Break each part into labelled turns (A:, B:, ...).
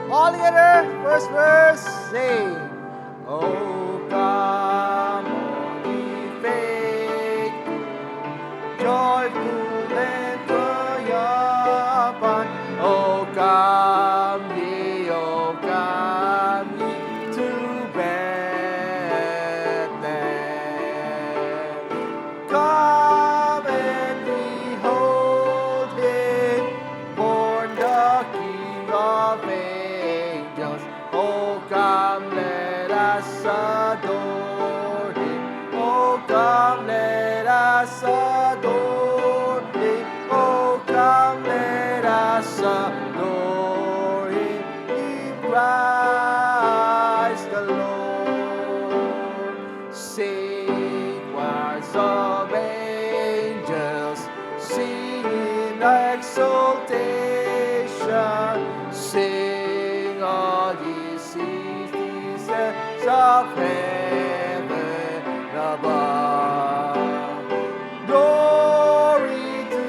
A: All together, first verse, sing. Oh, come, all ye faithful, joyful and triumphant. Oh, come ye to Bethlehem. Come and behold him, born the King of angels. Oh, come, let us adore him. Oh, come, let us adore him. Oh, come, let us adore him. In Christ the Lord. Sing choirs of angels, sing in exaltation. Sing all ye citizens of heaven above. Glory to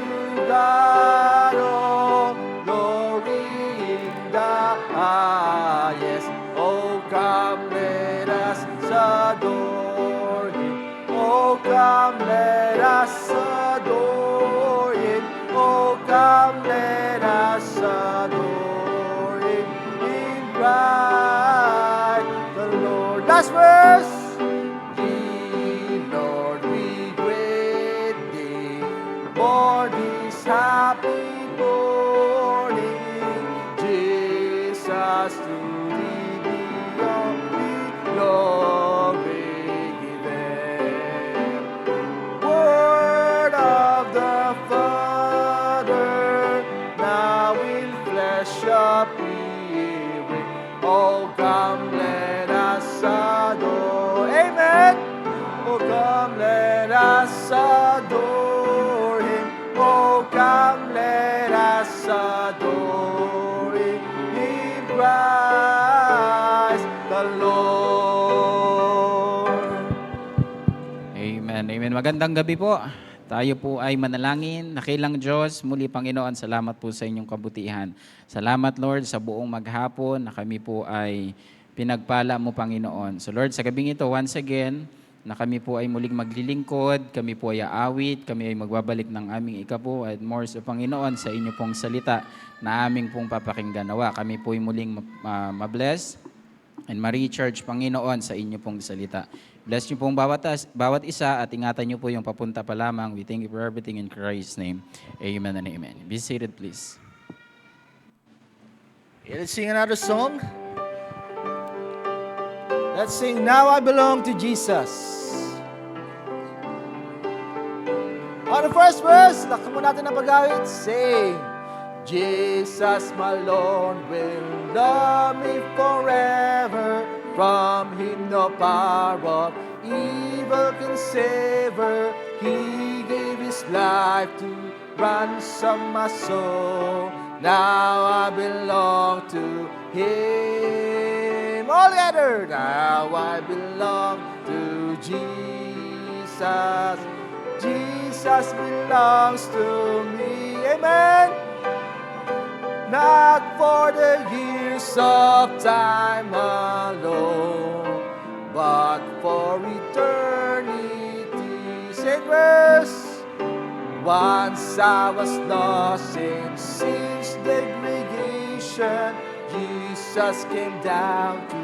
A: God, oh, glory in the highest. Oh, come, let us adore him. Oh, come, let us adore him. Oh, come, let us adore him. In Christ the Lord. Last verse. Ye Lord, we greet thee, born this happy morning. Jesus, to thee be all glory given. Word of the Father, now in flesh appearing. Oh, come, let us adore. Amen. Oh, come, let us adore him. Oh, come, let us adore him. In Christ the Lord.
B: Amen. Amen. Magandang gabi po. Tayo po ay manalangin. Nakilang Diyos, muli Panginoon, salamat po sa inyong kabutihan. Salamat Lord sa buong maghapon na kami po ay pinagpala mo Panginoon. So Lord, sa gabing ito, once again, na kami po ay muling maglilingkod, kami po ay aawit, kami ay magbabalik ng aming ikapo at more sa Panginoon sa inyo pong salita na aming pong papakinggan. Nawa, kami po ay muling mabless and ma-recharge, Panginoon, sa inyo pong salita. Bless niyo pong bawat isa at ingatan niyo po yung papunta pa lamang. We thank you for everything in Christ's name. Amen and amen. Be seated, please.
A: Okay, let's sing another song. Let's sing, Now I Belong to Jesus. On the first verse, laksan mo natin ang pag-awit. Sing, Jesus, my Lord, will love me forever. From him no power of evil can save her. He gave his life to ransom my soul. Now I belong to him. All together. Now I belong to Jesus. Jesus belongs to me. Amen. Not for the years of time alone, but for eternity. Sing verse. Once I was lost in sin's degradation, Jesus came down to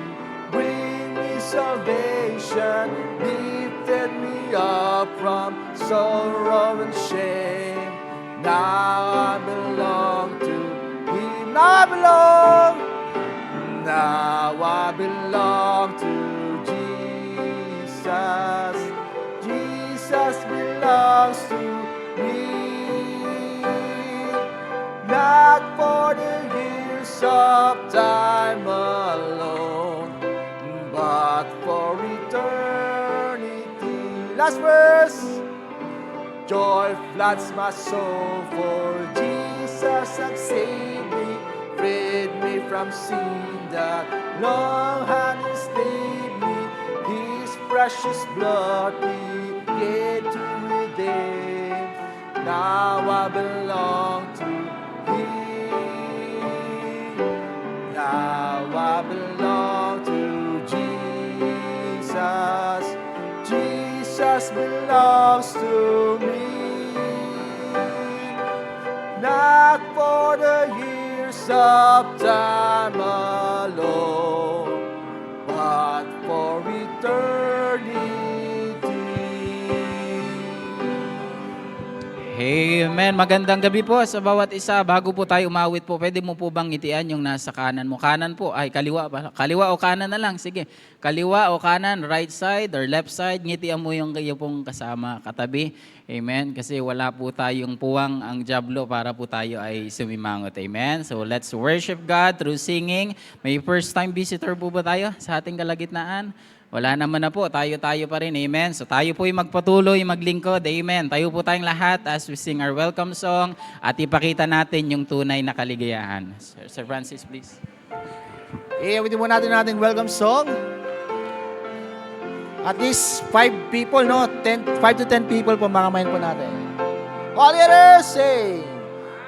A: bring me salvation, lifted me up from sorrow and shame. Now I belong to him. Now I belong to Jesus. Jesus belongs to me. Not for the years of time alone, but for eternity. Last verse. Joy floods my soul, for Jesus has saved me, freed me from sin that long had enslaved me. His precious blood he gave to redeem. Now I belong to him. Now belongs to me. Not for the years of time alone, but for eternity.
B: Amen. Magandang gabi po sa bawat isa. Bago po tayo umawit po, pwede mo po bang ngitian yung nasa kanan mo? Kanan po, ay kaliwa pa. Kaliwa o kanan na lang, sige. Kaliwa o kanan, right side or left side, ngitian mo yung kayo pong kasama, katabi. Amen. Kasi wala po tayong puwang ang jablo para po tayo ay sumimangot. Amen. So let's worship God through singing. May first time visitor po ba tayo sa ating kalagitnaan? Wala naman na po, tayo-tayo pa rin, amen. So tayo po'y magpatuloy, maglingkod, amen. Tayo po tayong lahat as we sing our welcome song at ipakita natin yung tunay na kaligayahan. Sir Francis, please.
A: Iyawitin mo natin ating welcome song. At least 5 people, no? 5 to 10 people po, makamayan po natin. All together, say,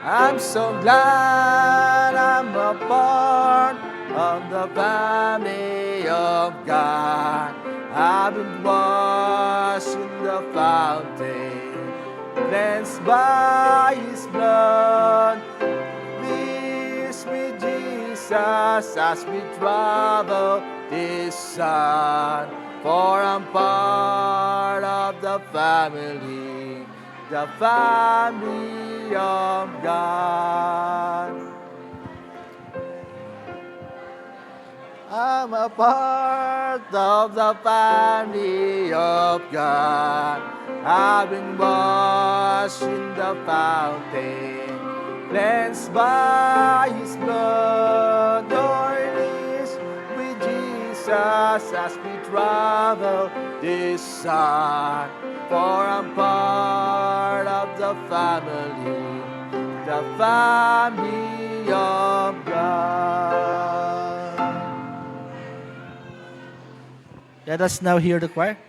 A: I'm so glad I'm a part of the family of God. I've been washed in the fountain, cleansed by His blood. This with Jesus as we travel this sun. For I'm part of the family of God. I'm a part of the family of God. I've been washed in the fountain, cleansed by His blood. Join us with Jesus as we travel this sun. For I'm part of the family of God. Let us now hear the choir.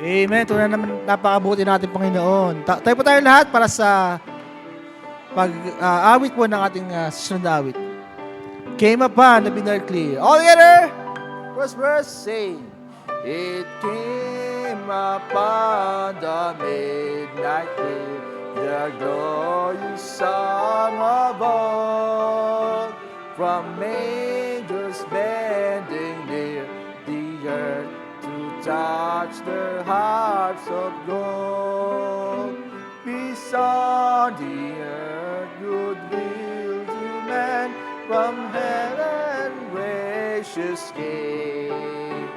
A: Amen. Tunay naman napakabuti natin, Panginoon. Tayo po tayo lahat para sa pag-awit po ng ating susunod na awit. Came upon the midnight clear. All together! First verse, say, it came upon the midnight clear, the glorious song of all, from angels bending near the earth to touch their harps of gold. Peace on the earth, goodwill to men, from heaven gracious came.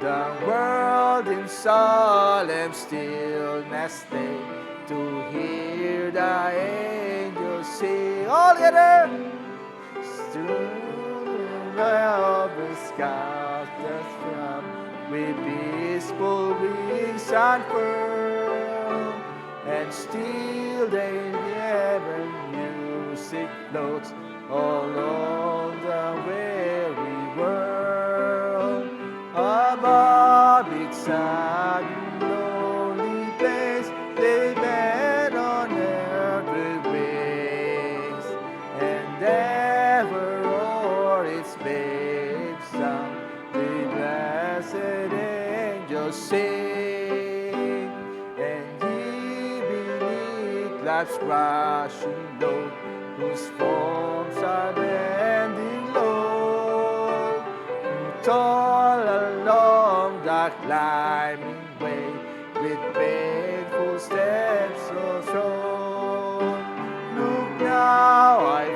A: The world in solemn stillness lay to hear the angels sing. All together! Through the skies just from with peaceful wings unfurled, and still they heaven music floats all on the weary world. Above its sad and lonely place, they bed on earthly wings, and ever o'er its babes sound the blessed angels sing, and ye beneath life's rushing load, whose forms are bending low, who toil along the climbing way with painful steps so strong. Look now, I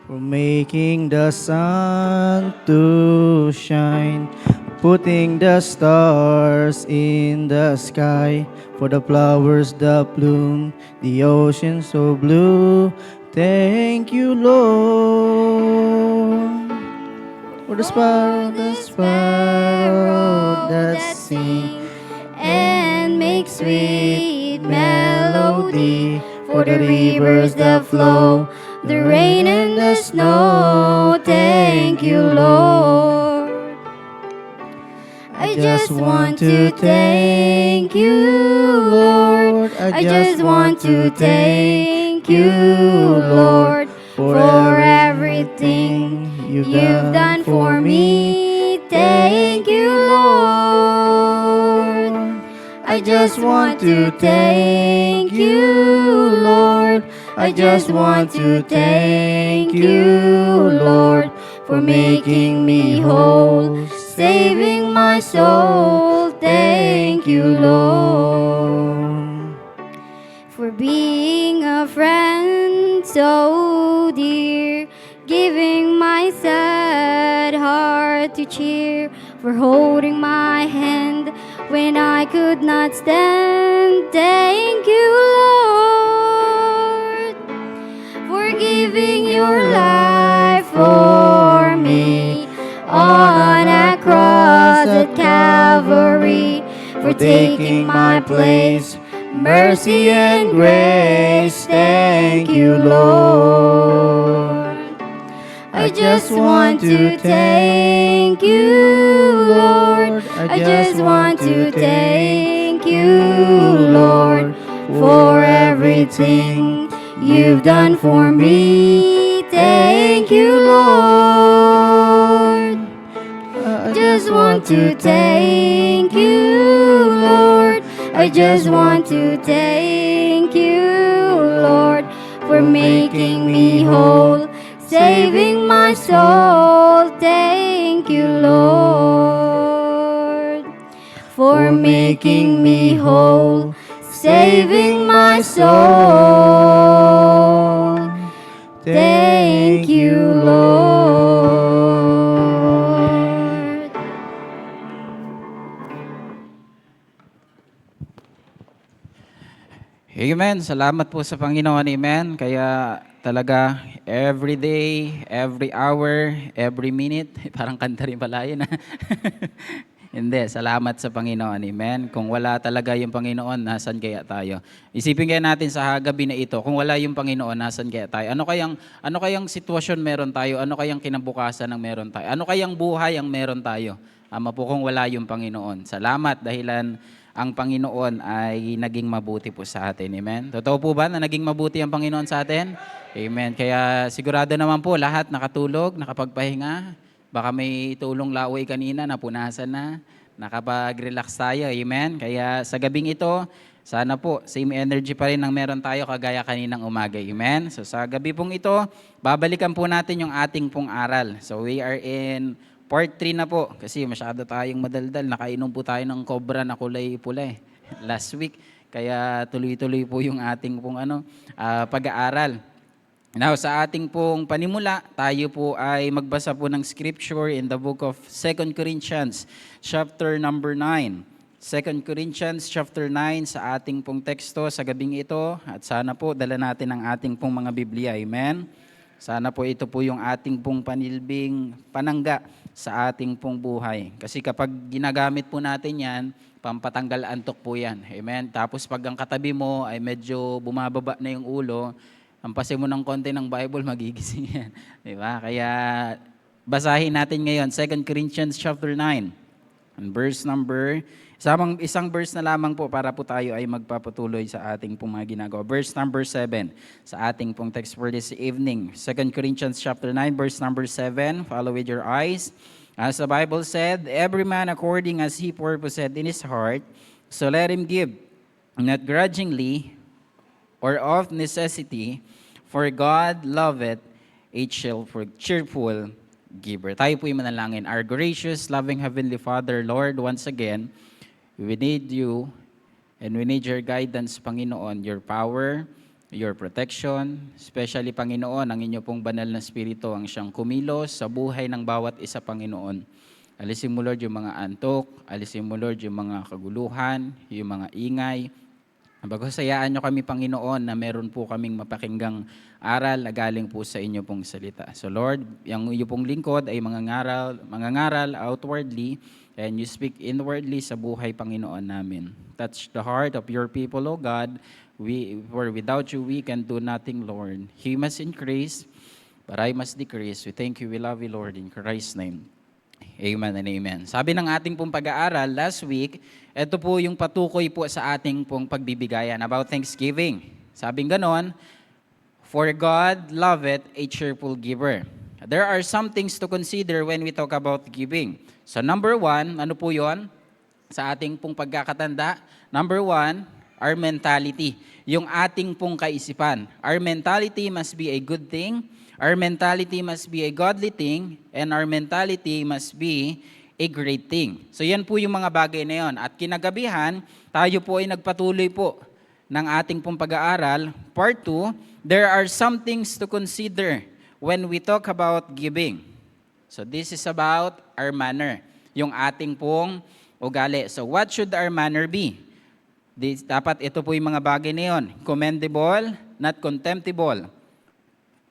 C: for making the sun to shine, putting the stars in the sky, for the flowers that bloom, the ocean so blue. Thank you, Lord. For the sparrow that sing
D: and make sweet melody, for the rivers that flow, the rain and the snow. Thank you, Lord. I just want to thank you, Lord. I just want to thank you, Lord, for everything you've done for me. Thank you, Lord. I just want to thank you, Lord. I just want to thank you, Lord, for making me whole, saving my soul. Thank you, Lord, for being a friend so dear, giving my sad heart to cheer, for holding my hand when I could not stand. Thank you, Lord, for giving your life for me on a cross at Calvary, for taking my place, mercy and grace. Thank you, Lord. I just want to thank you, Lord. I just want to thank you, Lord, for everything you've done for me. Thank you, Lord. I just want to thank you, Lord. I just want to thank you, Lord, for making me whole, saving my soul. Thank you, Lord, for making me whole, saving my soul. Thank you, Lord.
B: Amen. Salamat po sa Panginoon. Amen. Kaya talaga every day, every hour, every minute, parang kanta rin pala yun. Hindi, salamat sa Panginoon. Amen. Kung wala talaga yung Panginoon, nasan kaya tayo? Isipin kaya natin sa gabi na ito, kung wala yung Panginoon, nasan kaya tayo? Ano kayang sitwasyon meron tayo? Ano kayang kinabukasan ng meron tayo? Ano kayang buhay ang meron tayo? Ama po kung wala yung Panginoon. Salamat dahilan ang Panginoon ay naging mabuti po sa atin. Amen? Totoo po ba na naging mabuti ang Panginoon sa atin? Amen. Kaya sigurado naman po lahat nakatulog, nakapagpahinga. Baka may tulong laway kanina, napunasan na, nakapag-relax tayo. Amen? Kaya sa gabing ito, sana po, same energy pa rin ang meron tayo kagaya kaninang umaga. Amen? So sa gabi pong ito, babalikan po natin yung ating pong aral. So we are in Part 3 na po, kasi masyado tayong madaldal. Nakainom po tayo ng cobra na kulay pula last week. Kaya tuloy-tuloy po yung ating pong pag-aaral. Now, sa ating pong panimula, tayo po ay magbasa po ng scripture in the book of 2 Corinthians, chapter number 9. 2 Corinthians chapter 9 sa ating pong teksto sa gabing ito. At sana po dala natin ang ating pong mga Biblia. Amen? Sana po ito po yung ating pong panilbing panangga sa ating pong buhay. Kasi kapag ginagamit po natin yan, pampatanggal antok po yan. Amen? Tapos pag ang katabi mo ay medyo bumababa na yung ulo, ampasin mo ng konti ng Bible, magigising yan. Diba? Kaya basahin natin ngayon, 2 Corinthians chapter 9, and verse number, isang verse na lamang po para po tayo ay magpapatuloy sa ating pong mga ginagawa. Verse number 7 sa ating pong text for this evening. 2 Corinthians chapter 9, verse number 7. Follow with your eyes. As the Bible said, every man according as he purposed in his heart, so let him give, not grudgingly or of necessity, for God loveth a cheerful giver. Tayo po'y manalangin. Our gracious, loving Heavenly Father, Lord, once again, we need you and we need your guidance, Panginoon, your power, your protection, especially Panginoon, ang inyo pong banal na spirito ang siyang kumilos sa buhay ng bawat isa, Panginoon. Alisin mo, Lord, yung mga antok, alisin mo, Lord, yung mga kaguluhan, yung mga ingay. Baghusayaan nyo kami, Panginoon, na meron po kaming mapakinggang aral na galing po sa inyo pong salita. So Lord, yung iyo pong lingkod ay mangangaral outwardly, and you speak inwardly sa buhay, Panginoon namin. Touch the heart of your people, O God. For without you, we can do nothing, Lord. He must increase, but I must decrease. We thank you, we love you, Lord, in Christ's name. Amen and amen. Sabi ng ating pong pag-aaral last week, ito po yung patukoy po sa ating pong pagbibigayan about Thanksgiving. Sabing ganon, for God loveth a cheerful giver. There are some things to consider when we talk about giving. So number one, ano po yon? Sa ating pong pagkakatanda, number one, our mentality. Yung ating pong kaisipan. Our mentality must be a good thing. Our mentality must be a godly thing, and our mentality must be a great thing. So yan po yung mga bagay na yon. At kinagabihan, tayo po ay nagpatuloy po ng ating pong pag-aaral. Part 2, there are some things to consider when we talk about giving. So this is about our manner, yung ating pong ugali. So what should our manner be? Dapat ito po yung mga bagay na yon. Commendable, not contemptible.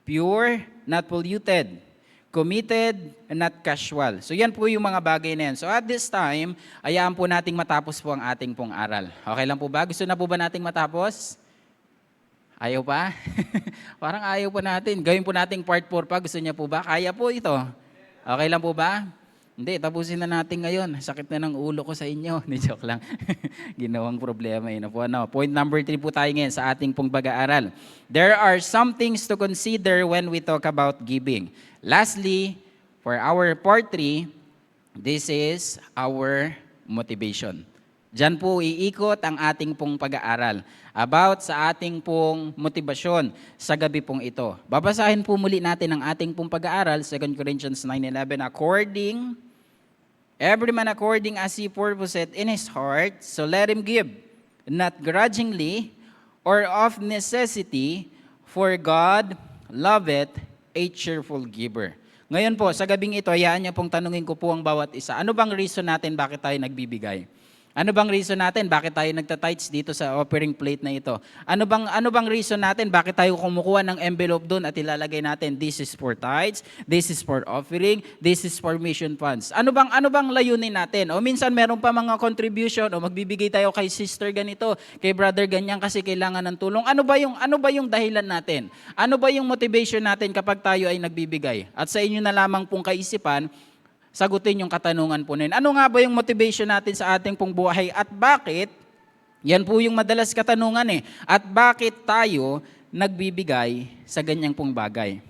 B: Pure, not polluted. Committed, not casual. So yan po yung mga bagay na yan. So at this time, ayaan po nating matapos po ang ating pong aral. Okay lang po ba? Gusto na po ba nating matapos? Ayaw pa? Parang ayaw po natin. Gawin po nating part 4 pa. Gusto niya po ba? Kaya po ito. Okay lang po ba? Hindi, tapusin na natin ngayon. Sakit na ng ulo ko sa inyo. Hindi, joke lang. Ginawang problema yun. Point number 3 po tayo ngayon sa ating pong pag-aaral. There are some things to consider when we talk about giving. Lastly, for our part 3, this is our motivation. Diyan po iikot ang ating pong pag-aaral about sa ating pong motibasyon sa gabi pong ito. Babasahin po muli natin ang ating pong pag-aaral, 2 Corinthians 9:11, Every man according as he purposeth in his heart, so let him give, not grudgingly or of necessity, for God loveth a cheerful giver. Ngayon po, sa gabing ito, hayaan niyo pong tanungin ko po ang bawat isa. Ano bang reason natin bakit tayo nagbibigay? Ano bang reason natin bakit tayo nagtatites dito sa offering plate na ito? Ano bang reason natin bakit tayo kumukuha ng envelope doon at ilalagay natin, this is for tithes, this is for offering, this is for mission funds? Ano bang layunin natin? O minsan meron pa mga contribution o magbibigay tayo kay sister ganito, kay brother ganyan kasi kailangan ng tulong. Ano ba yung dahilan natin? Ano ba yung motivation natin kapag tayo ay nagbibigay? At sa inyo na lamang pong kaisipan, sagutin yung katanungan po na yun. Ano nga ba yung motivation natin sa ating pong buhay at bakit? Yan po yung madalas katanungan eh. At bakit tayo nagbibigay sa ganyang pong bagay?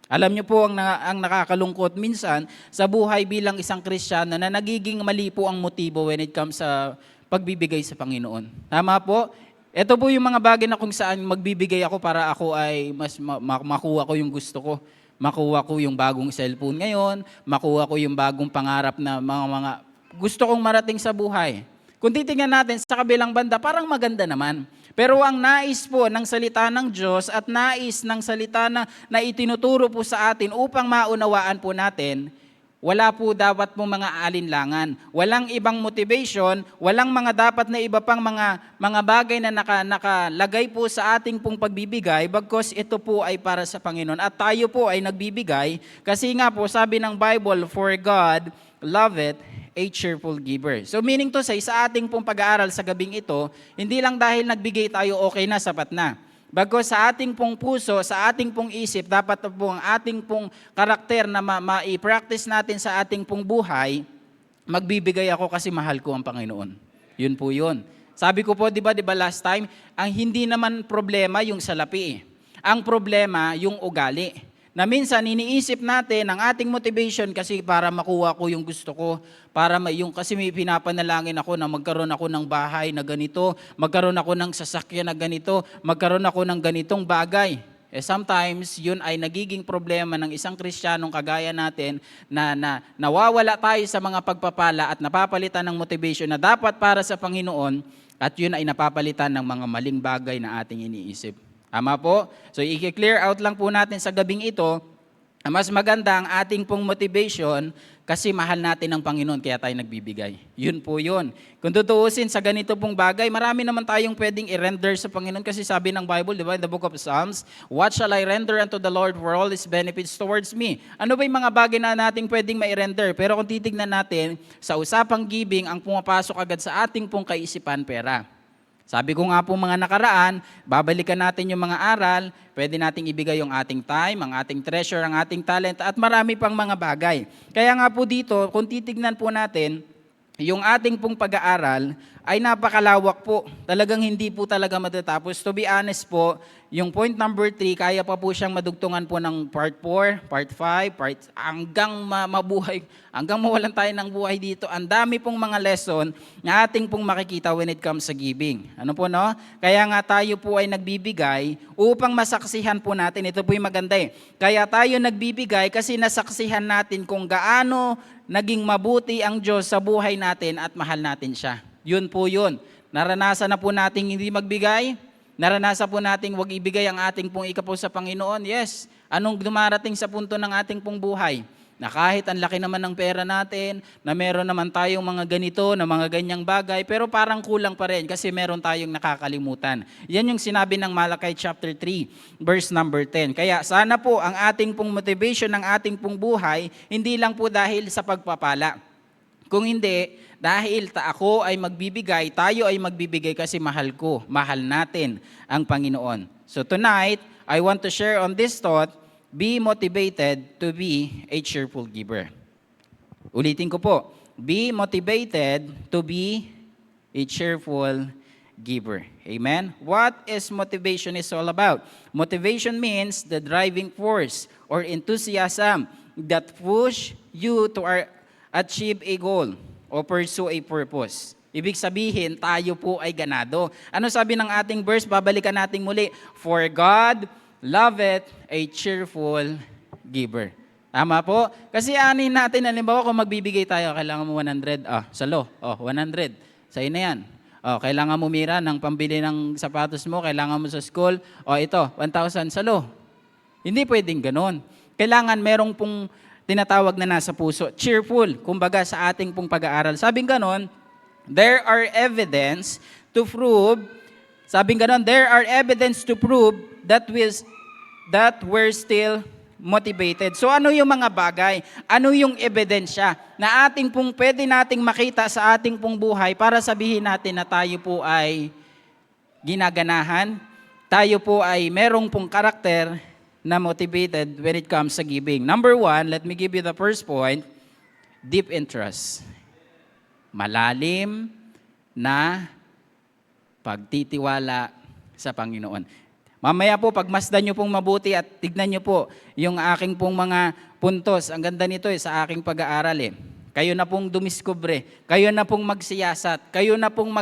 B: Alam niyo po ang nakakalungkot minsan sa buhay bilang isang Kristiyano na nagiging mali po ang motibo when it comes sa pagbibigay sa Panginoon. Tama po? Ito po yung mga bagay na kung saan magbibigay ako para ako ay mas makuha ko yung gusto ko. Makuha ko yung bagong cellphone ngayon, makuha ko yung bagong pangarap na mga gusto kong marating sa buhay. Kung titingnan natin sa kabilang banda, parang maganda naman. Pero ang nais po ng salita ng Diyos at nais ng salita na itinuturo po sa atin upang maunawaan po natin, wala po dapat po mga alinlangan. Walang ibang motivation, walang mga dapat na iba pang mga bagay na nakalagay po sa ating pong pagbibigay bagkus ito po ay para sa Panginoon. At tayo po ay nagbibigay kasi nga po sabi ng Bible, for God loveth a cheerful giver. So meaning to say, sa ating pong pag-aaral sa gabing ito, hindi lang dahil nagbigay tayo okay na, sapat na. Bagkus sa ating pong puso, sa ating pong isip, dapat po ang ating pong karakter na ma-practice natin sa ating pong buhay, magbibigay ako kasi mahal ko ang Panginoon. Yun po yun. Sabi ko po, di ba last time, ang hindi naman problema yung salapi. Ang problema yung ugali. Na minsan iniisip natin ang ating motivation kasi para makuha ko yung gusto ko, kasi may pinapanalangin ako na magkaroon ako ng bahay na ganito, magkaroon ako ng sasakyan na ganito, magkaroon ako ng ganitong bagay. Sometimes yun ay nagiging problema ng isang Kristiyanong kagaya natin na nawawala tayo sa mga pagpapala at napapalitan ng motivation na dapat para sa Panginoon at yun ay napapalitan ng mga maling bagay na ating iniisip. Tama po? So i-clear out lang po natin sa gabing ito, mas maganda ang ating pong motivation kasi mahal natin ang Panginoon kaya tayo nagbibigay. Yun po yun. Kung tutuusin sa ganito pong bagay, marami naman tayong pwedeng i-render sa Panginoon kasi sabi ng Bible, di ba, in the book of Psalms, what shall I render unto the Lord for all His benefits towards me? Ano ba yung mga bagay na nating pwedeng ma-render? Pero kung titignan natin, sa usapang giving, ang pumapasok agad sa ating pong kaisipan, pera. Sabi ko nga po mga nakaraan, babalikan natin yung mga aral, pwede nating ibigay yung ating time, ang ating treasure, ang ating talent, at marami pang mga bagay. Kaya nga po dito, kung titignan po natin, yung ating pong pag-aaral ay napakalawak po. Talagang hindi po talaga matatapos. To be honest po, yung point number 3, kaya pa po siyang madugtungan po ng part 4, part 5, hanggang mabuhay, hanggang mawalan tayo ng buhay dito. Ang dami pong mga lesson na ating pong makikita when it comes sa giving. Ano po no? Kaya nga tayo po ay nagbibigay upang masaksihan po natin. Ito po yung maganda eh. Kaya tayo nagbibigay kasi nasaksihan natin kung gaano naging mabuti ang Diyos sa buhay natin at mahal natin siya. Yun po yun. Naranasan na po nating hindi magbigay. Naranasan po nating wag ibigay ang ating pong ikapo sa Panginoon. Yes. Anong dumarating sa punto ng ating pong buhay? Na kahit ang laki naman ng pera natin, na meron naman tayong mga ganito, na mga ganyang bagay, pero parang kulang pa rin kasi meron tayong nakakalimutan. Yan yung sinabi ng Malakay chapter 3, verse number 10. Kaya sana po ang ating pong motivation ng ating pong buhay, hindi lang po dahil sa pagpapala. Kung hindi, dahil ako ay magbibigay, tayo ay magbibigay kasi mahal natin ang Panginoon. So tonight, I want to share on this thought, be motivated to be a cheerful giver. Ulitin ko po, be motivated to be a cheerful giver. Amen? What is motivation is all about? Motivation means the driving force or enthusiasm that push you to achieve a goal o pursue a purpose. Ibig sabihin, tayo po ay ganado. Ano sabi ng ating verse? Babalikan natin muli. For God loveth a cheerful giver. Tama po? Kasi anin natin, halimbawa kung magbibigay tayo, kailangan mo 100. Salo, 100. Sa'yo na yan. Kailangan mo mira ng pambili ng sapatos mo, kailangan mo sa school. Ito, 1,000 salo. Hindi pwedeng ganon. Kailangan merong pong tinatawag na nasa puso. Cheerful, kumbaga sa ating pong pag-aaral. Sabing ganon, there are evidence to prove that we're still motivated. So ano yung mga bagay? Ano yung ebidensya na ating pong pwede nating makita sa ating pong buhay para sabihin natin na tayo po ay ginaganahan, tayo po ay merong pong karakter na motivated when it comes sa giving. Number 1, let me give you the first point, deep interest. Malalim na pagtitiwala sa Panginoon. Mamaya po, pagmasdan nyo pong mabuti at tignan nyo po yung aking pong mga puntos. Ang ganda nito sa aking pag-aaral Kayo na pong dumiskubre, kayo na pong magsiyasat, kayo na pong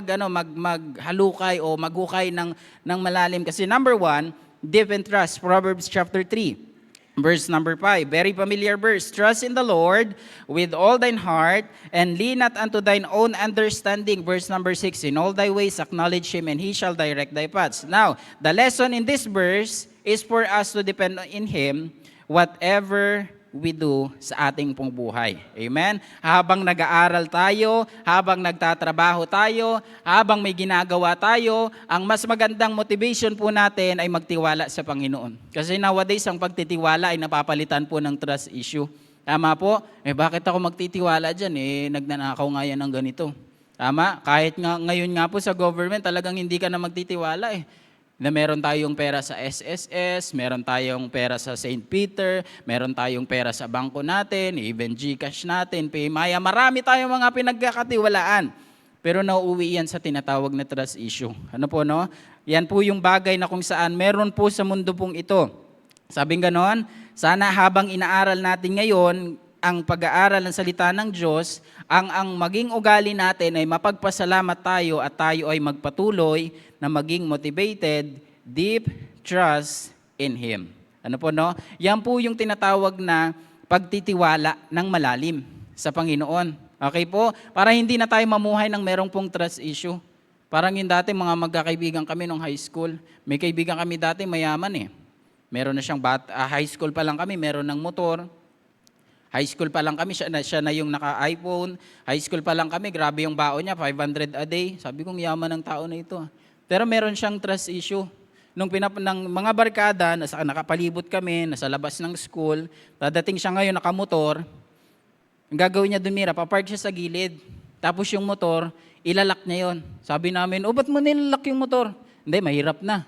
B: maghalukay o maghukay ng malalim. Kasi number 1, deep in trust, Proverbs chapter 3. Verse number 5, very familiar verse. Trust in the Lord with all thine heart, and lean not unto thine own understanding. Verse number 6, in all thy ways acknowledge Him, and He shall direct thy paths. Now, the lesson in this verse is for us to depend in Him whatever we do sa ating pong buhay. Amen? Habang nag-aaral tayo, habang nagtatrabaho tayo, habang may ginagawa tayo, ang mas magandang motivation po natin ay magtiwala sa Panginoon. Kasi nowadays, ang pagtitiwala ay napapalitan po ng trust issue. Tama po? Bakit ako magtitiwala dyan? Nagnanakaw nga yan ng ganito. Tama? Kahit nga, ngayon nga po sa government, talagang hindi ka na magtitiwala na meron tayong pera sa SSS, meron tayong pera sa St. Peter, meron tayong pera sa bangko natin, even GCash natin, PayMaya, marami tayong mga pinagkakatiwalaan. Pero nauuwi yan sa tinatawag na trust issue. Ano po, no? Yan po yung bagay na kung saan meron po sa mundo pong ito. Sabing ganon, sana habang inaaral natin ngayon, ang pag-aaral ng salita ng Diyos, ang maging ugali natin ay mapagpasalamat tayo at tayo ay magpatuloy na maging motivated, deep trust in Him. Ano po, no? Yan po yung tinatawag na pagtitiwala ng malalim sa Panginoon. Okay po? Para hindi na tayo mamuhay ng merong pong trust issue. Parang yung dati, mga magkakaibigan kami nung high school. May kaibigan kami dati, mayaman eh. Meron na siyang high school pa lang kami, meron ng motor. High school pa lang kami, siya na yung naka-iPhone. High school pa lang kami, grabe yung baon niya, 500 a day. Sabi kong yaman ng tao na ito. Pero meron siyang trust issue. Nung ng mga barkada, nakapalibot kami, nasa labas ng school, dadating siya ngayon nakamotor, ang gagawin niya dumira, papark siya sa gilid. Tapos yung motor, ilalak niya yon. Sabi namin, ba't mo nilalak yung motor? Hindi, mahirap na.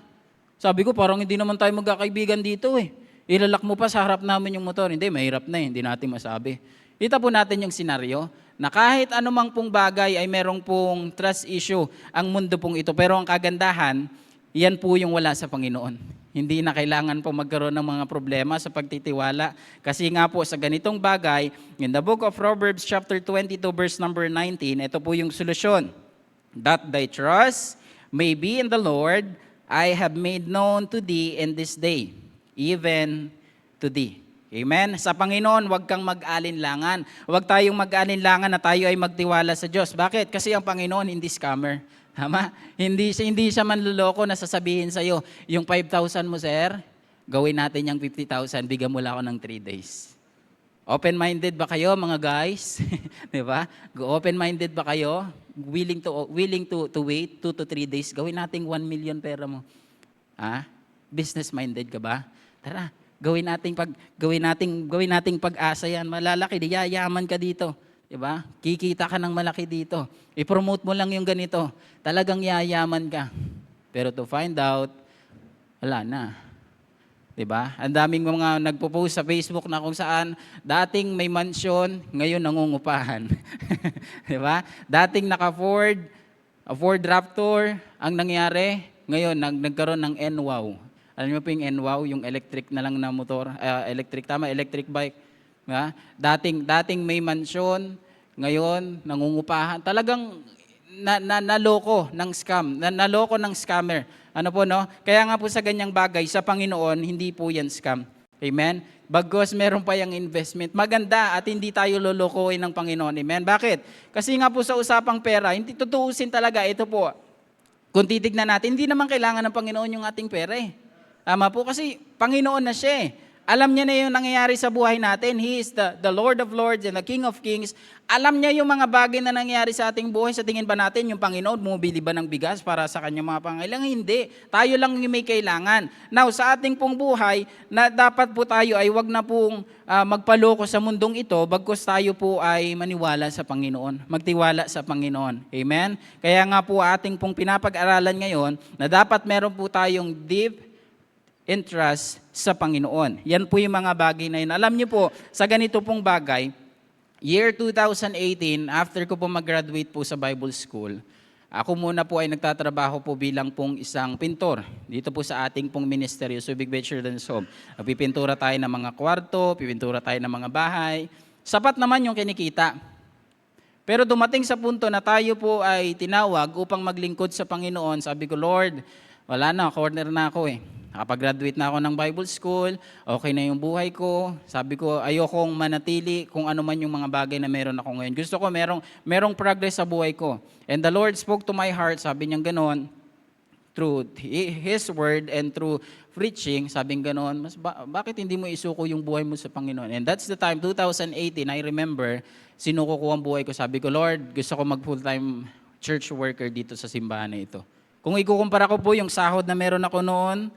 B: Sabi ko, parang hindi naman tayo magkakaibigan dito eh. Ilalak mo pa sa harap namin yung motor. Hindi, mahirap na eh. Hindi natin masabi. Kita po natin yung senaryo na kahit anumang pong bagay ay merong pong trust issue ang mundo pong ito. Pero ang kagandahan, yan po yung wala sa Panginoon. Hindi na kailangan po magkaroon ng mga problema sa pagtitiwala. Kasi nga po sa ganitong bagay, in the book of Proverbs chapter 22 verse number 19, ito po yung solusyon. That thy trust may be in the Lord, I have made known to thee in this day, even to thee. Amen? Sa Panginoon, huwag kang mag-alinlangan. Huwag tayong mag-alinlangan na tayo ay magtiwala sa Diyos. Bakit? Kasi ang Panginoon hindi scammer. Tama? Hindi siya manluloko na sasabihin sa'yo, yung 5,000 mo, sir, gawin natin yung 50,000, bigyan mo lang ako ng 3 days. Open-minded ba kayo, mga guys? Di ba? Open-minded ba kayo? Willing to wait 2 to 3 days? Gawin natin 1 million pera mo. Business-minded ka ba? Tara, gawin nating pag-asa yan. Malalaki, yayaman ka dito. Diba? Kikita ka ng malaki dito. I-promote mo lang yung ganito. Talagang yayaman ka. Pero to find out, wala na. Diba? Ang daming mga nagpo-post sa Facebook na kung saan dating may mansion, ngayon nangungupahan. Diba? Dating naka-Ford Raptor, ang nangyari, ngayon nagkaroon ng NWOW. Alam niyo po yung NWOW, yung electric na lang na motor, electric bike. Dating may mansyon, ngayon nangungupahan. Talagang naloko ng scam, naloko ng scammer. Ano po, no? Kaya nga po sa ganyang bagay, sa Panginoon, hindi po yan scam. Amen? Bagos meron pa yung investment. Maganda at hindi tayo lolokohin ng Panginoon. Amen? Bakit? Kasi nga po sa usapang pera, hindi tutuusin talaga. Ito po, kung titignan natin, hindi naman kailangan ng Panginoon yung ating pera eh. Tama po, kasi Panginoon na siya eh. Alam niya na yung nangyayari sa buhay natin. He is the Lord of Lords and the King of Kings. Alam niya yung mga bagay na nangyayari sa ating buhay. Sa tingin ba natin, yung Panginoon, bumibili ba ng bigas para sa kanyang mga pangailangan? Hindi. Tayo lang yung may kailangan. Now, sa ating pong buhay, na dapat po tayo ay wag na pong magpaloko sa mundong ito, bagkus tayo po ay maniwala sa Panginoon. Magtiwala sa Panginoon. Amen? Kaya nga po ating pong pinapag-aralan ngayon, na dapat meron po tayong deep interest sa Panginoon. Yan po yung mga bagay na yun. Alam niyo po, sa ganito pong bagay, year 2018, after ko po mag-graduate po sa Bible School, ako muna po ay nagtatrabaho po bilang pong isang pintor. Dito po sa ating pong ministeryo, Subic Bay Children's Home. Nagpipintura tayo ng mga kwarto, pipintura tayo ng mga bahay. Sapat naman yung kinikita. Pero dumating sa punto na tayo po ay tinawag upang maglingkod sa Panginoon. Sabi ko, Lord, wala na, corner na ako eh. Nakapag-graduate na ako ng Bible School, okay na yung buhay ko. Sabi ko, ayokong manatili kung ano man yung mga bagay na meron ako ngayon. Gusto ko merong progress sa buhay ko. And the Lord spoke to my heart, sabi niya ganon, through His Word and through preaching, sabing ganon, bakit hindi mo isuko yung buhay mo sa Panginoon? And that's the time, 2018, I remember, sinuko ko ang buhay ko. Sabi ko, Lord, gusto ko mag-full-time church worker dito sa simbahan na ito. Kung ikukumpara ko po yung sahod na meron ako noon,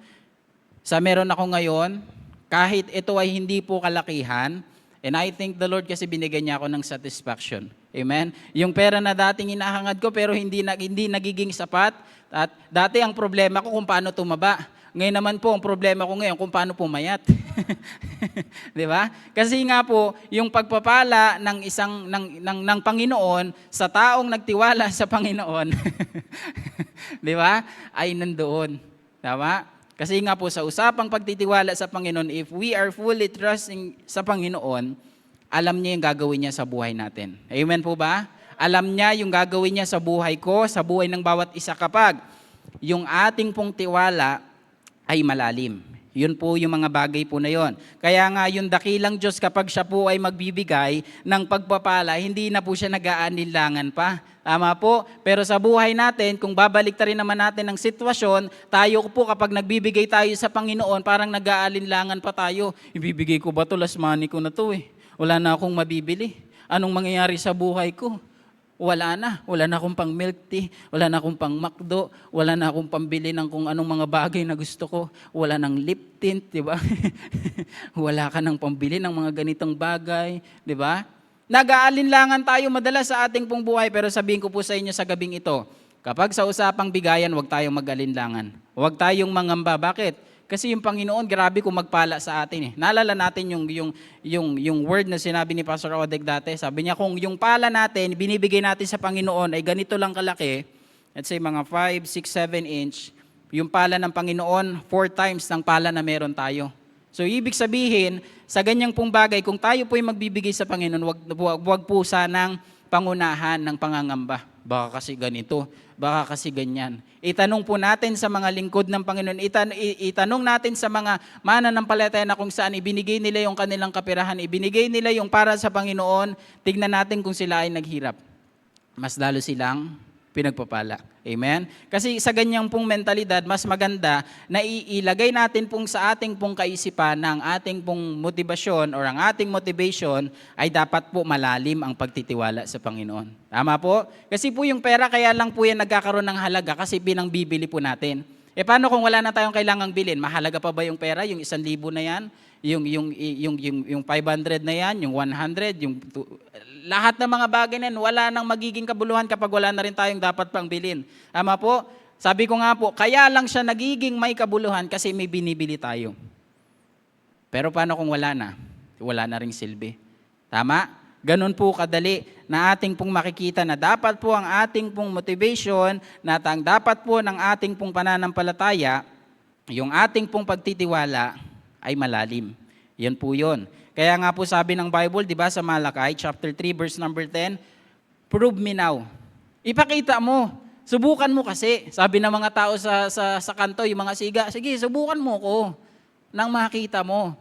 B: sa meron ako ngayon, kahit ito ay hindi po kalakihan, and I think the Lord kasi binigyan niya ako ng satisfaction. Amen? Yung pera na dating hinahangad ko pero hindi nagiging sapat, at dati ang problema ko kung paano tumaba. Ngayon naman po, ang problema ko ngayon kung paano pumayat. Di ba? Kasi nga po, yung pagpapala ng Panginoon sa taong nagtiwala sa Panginoon, di ba? Ay nandoon. Tama? Kasi nga po sa usapang pagtitiwala sa Panginoon, if we are fully trusting sa Panginoon, alam niya yung gagawin niya sa buhay natin. Amen po ba? Alam niya yung gagawin niya sa buhay ko, sa buhay ng bawat isa kapag yung ating pong tiwala ay malalim. Yun po yung mga bagay po na yon. Kaya nga yung dakilang Diyos kapag siya po ay magbibigay ng pagpapala, hindi na po siya nag-aanilangan pa. Tama po? Pero sa buhay natin, kung babalik rin naman natin ang sitwasyon, tayo po kapag nagbibigay tayo sa Panginoon, parang nag-aalinlangan pa tayo. Ibibigay ko ba to? Last money ko na to eh. Wala na akong mabibili. Anong mangyayari sa buhay ko? Wala na. Wala na akong pang milk tea, wala na akong pang McDo, wala na akong pambili ng kung anong mga bagay na gusto ko, wala nang lip tint, di ba? Wala ka nang pambili ng mga ganitong bagay, di ba? Nag-aalinlangan tayo madalas sa ating pong buhay, pero sabihin ko po sa inyo sa gabing ito, kapag sa usapang bigayan, huwag tayong mag-alinlangan. Huwag tayong mangamba. Bakit? Kasi yung Panginoon, grabe kung magpala sa atin eh. Naalala natin yung word na sinabi ni Pastor Odeg dati. Sabi niya, kung yung pala natin, binibigay natin sa Panginoon ay ganito lang kalaki, let's say mga 5, 6, 7 inch, yung pala ng Panginoon, 4 times ng pala na meron tayo. So ibig sabihin, sa ganyang pong bagay, kung tayo po'y magbibigay sa Panginoon, wag po sanang pangunahan ng pangangamba. Baka kasi ganito, baka kasi ganyan. Itanong po natin sa mga lingkod ng Panginoon, itanong natin sa mga mananampalataya na kung saan ibinigay nila yung kanilang kapirahan, ibinigay nila yung para sa Panginoon, tignan natin kung sila ay naghirap. Mas lalo silang pinagpapala. Amen? Kasi sa ganyang pong mentalidad, mas maganda na iilagay natin pong sa ating pong kaisipan ng ating pong motivasyon or ang ating motivation ay dapat po malalim ang pagtitiwala sa Panginoon. Tama po? Kasi po yung pera kaya lang po yan nagkakaroon ng halaga kasi bibili po natin. E paano kung wala na tayong kailangang bilhin? Mahalaga pa ba yung pera? Yung 1,000 na yan? Yung 500 na yan? Yung 100? Lahat ng mga bagay na yan, wala nang magiging kabuluhan kapag wala na rin tayong dapat pang bilhin. Tama po? Sabi ko nga po, kaya lang siya nagiging may kabuluhan kasi may binibili tayo. Pero paano kung wala na? Wala na ring silbi. Tama? Ganun po kadali na ating pong makikita na dapat po ang ating pong motivation, na dapat po ng ating pong pananampalataya, yung ating pong pagtitiwala ay malalim. Yan po yun. Kaya nga po sabi ng Bible, di ba sa Malakay, chapter 3, verse number 10, prove me now. Ipakita mo. Subukan mo kasi. Sabi ng mga tao sa kanto, yung mga siga, sige, subukan mo ko nang makita mo.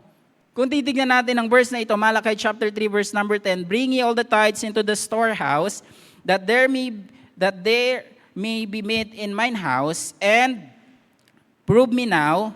B: Kung titignan natin ang verse na ito, Malakay chapter 3, verse number 10, bring ye all the tithes into the storehouse, that there may be meat in mine house, and prove me now,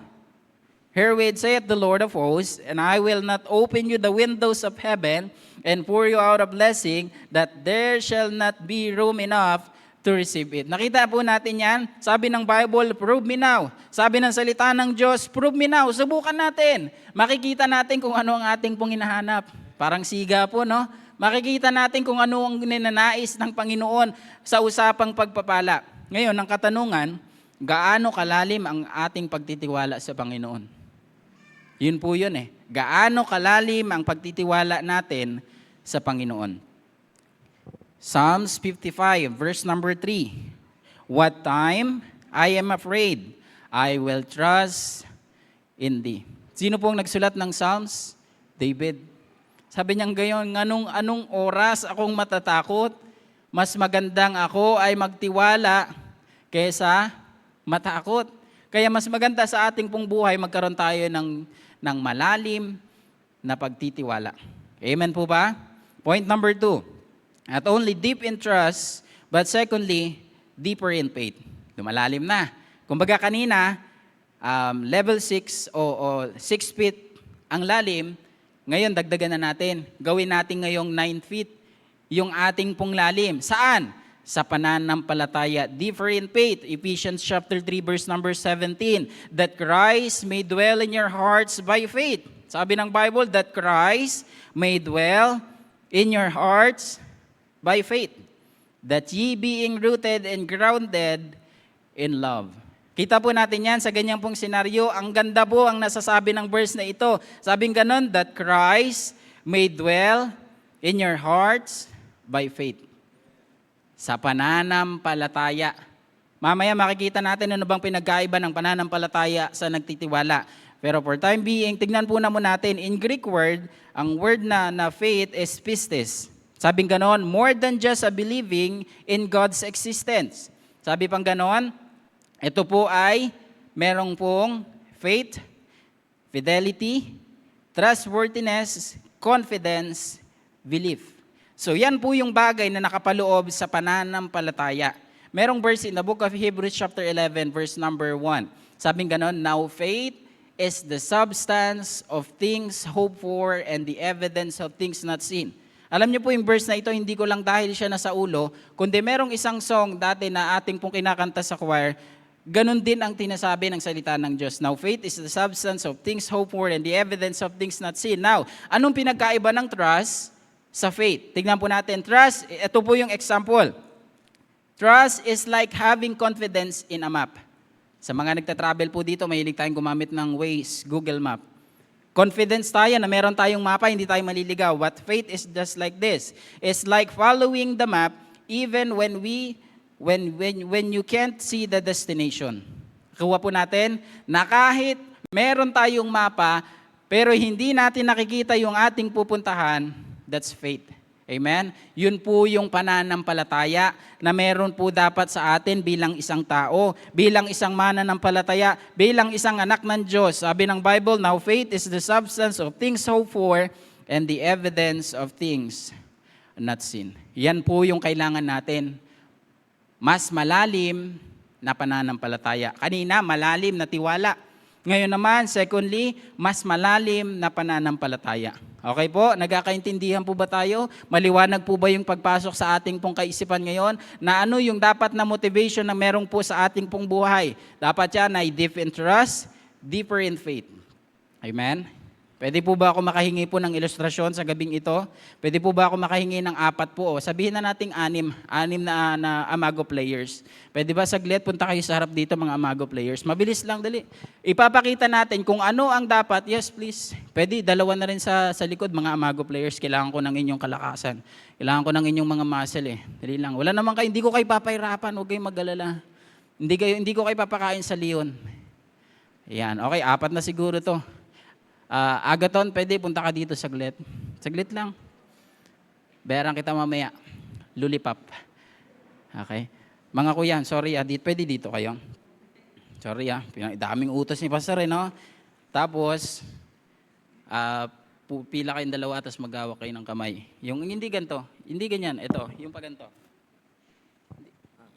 B: herewith saith the Lord of hosts, and I will not open you the windows of heaven, and pour you out a blessing, that there shall not be room enough to receive it. Nakita po natin yan. Sabi ng Bible, prove me now. Sabi ng salita ng Diyos, prove me now. Subukan natin. Makikita natin kung ano ang ating pong hinahanap. Parang siga po, no? Makikita natin kung ano ang ninanais ng Panginoon sa usapang pagpapala. Ngayon, ang katanungan, gaano kalalim ang ating pagtitiwala sa Panginoon? Yun po yun eh. Gaano kalalim ang pagtitiwala natin sa Panginoon? Psalms 55, verse number 3. What time I am afraid, I will trust in Thee. Sino pong nagsulat ng Psalms? David. Sabi niya gayon, anong oras akong matatakot? Mas magandang ako ay magtiwala kaysa matakot. Kaya mas maganda sa ating pong buhay, magkaroon tayo ng malalim na pagtitiwala. Amen po ba? Point number 2. Not only deep in trust, but secondly, deeper in faith. Lumalalim na. Kumbaga kanina, level 6 o 6 feet ang lalim, ngayon dagdagan na natin. Gawin natin ngayong 9 feet yung ating pong lalim. Saan? Sa pananampalataya. Deeper in faith. Ephesians chapter 3 verse number 17. That Christ may dwell in your hearts by faith. Sabi ng Bible, that Christ may dwell in your hearts by faith, that ye being rooted and grounded in love. Kita po natin yan sa ganyang pong senaryo. Ang ganda po ang nasasabi ng verse na ito. Sabing ganon, that Christ may dwell in your hearts by faith. Sa pananampalataya. Mamaya makikita natin ano bang pinagkaiba ng pananampalataya sa nagtitiwala. Pero for time being, tignan po natin, in Greek word, ang word na faith is pistis. Sabing ganon, more than just a believing in God's existence. Sabi pang ganon, ito po ay merong pong faith fidelity, trustworthiness, confidence, belief. So yan po yung bagay na nakapaloob sa pananampalataya. Merong verse in the book of Hebrews chapter 11 verse number 1. Sabing ganon, now faith is the substance of things hoped for and the evidence of things not seen. Alam niyo po yung verse na ito, hindi ko lang dahil siya nasa ulo, kundi merong isang song dati na ating pong kinakanta sa choir, ganun din ang tinasabi ng salita ng Diyos. Now, faith is the substance of things hoped for and the evidence of things not seen. Now, anong pinagkaiba ng trust sa faith? Tignan po natin. Trust, ito po yung example. Trust is like having confidence in a map. Sa mga nagtatravel po dito, mahilig tayong gumamit ng Waze, Google Map. Confidence tayo na meron tayong mapa, hindi tayo maliligaw. But faith is just like this. It's like following the map even when you can't see the destination. Kuha po natin na kahit meron tayong mapa, pero hindi natin nakikita yung ating pupuntahan, that's faith. Amen? Yun po yung pananampalataya na meron po dapat sa atin bilang isang tao, bilang isang mananampalataya, bilang isang anak ng Diyos. Sabi ng Bible, now faith is the substance of things hoped for and the evidence of things not seen. Yan po yung kailangan natin. Mas malalim na pananampalataya. Kanina, malalim na tiwala. Ngayon naman, secondly, mas malalim na pananampalataya. Okay po? Nagkakaintindihan po ba tayo? Maliwanag po ba yung pagpasok sa ating pong kaisipan ngayon? Na ano yung dapat na motivation na merong po sa ating pong buhay? Dapat yan ay deep in trust, deeper in faith. Amen? Pwede po ba ako makahingi po ng ilustrasyon sa gabing ito? Pwede po ba ako makahingi ng 4 po? Sabihin na nating 6 na Amago players. Pwede ba saglit, punta kayo sa harap dito mga Amago players. Mabilis lang, dali. Ipapakita natin kung ano ang dapat. Yes, please. Pwede, 2 na rin sa likod mga Amago players. Kailangan ko ng inyong kalakasan. Kailangan ko ng inyong mga muscle eh. Dali lang. Wala naman kayo, hindi ko kayo papahirapan. Huwag kayong mag-alala. Hindi ko kayo papakain sa leon. Yan, okay, 4 na siguro to. Agaton, pwede punta ka dito saglit. Saglit lang. Bayaran kita mamaya. Lollipop. Okay. Mga kuya, sorry pwede dito kayo. Sorry daming utos ni Pastor no? Tapos, pila kayong 2 tapos mag-hawak kayo ng kamay. Yung hindi ganito, hindi ganyan. Ito, yung paganto.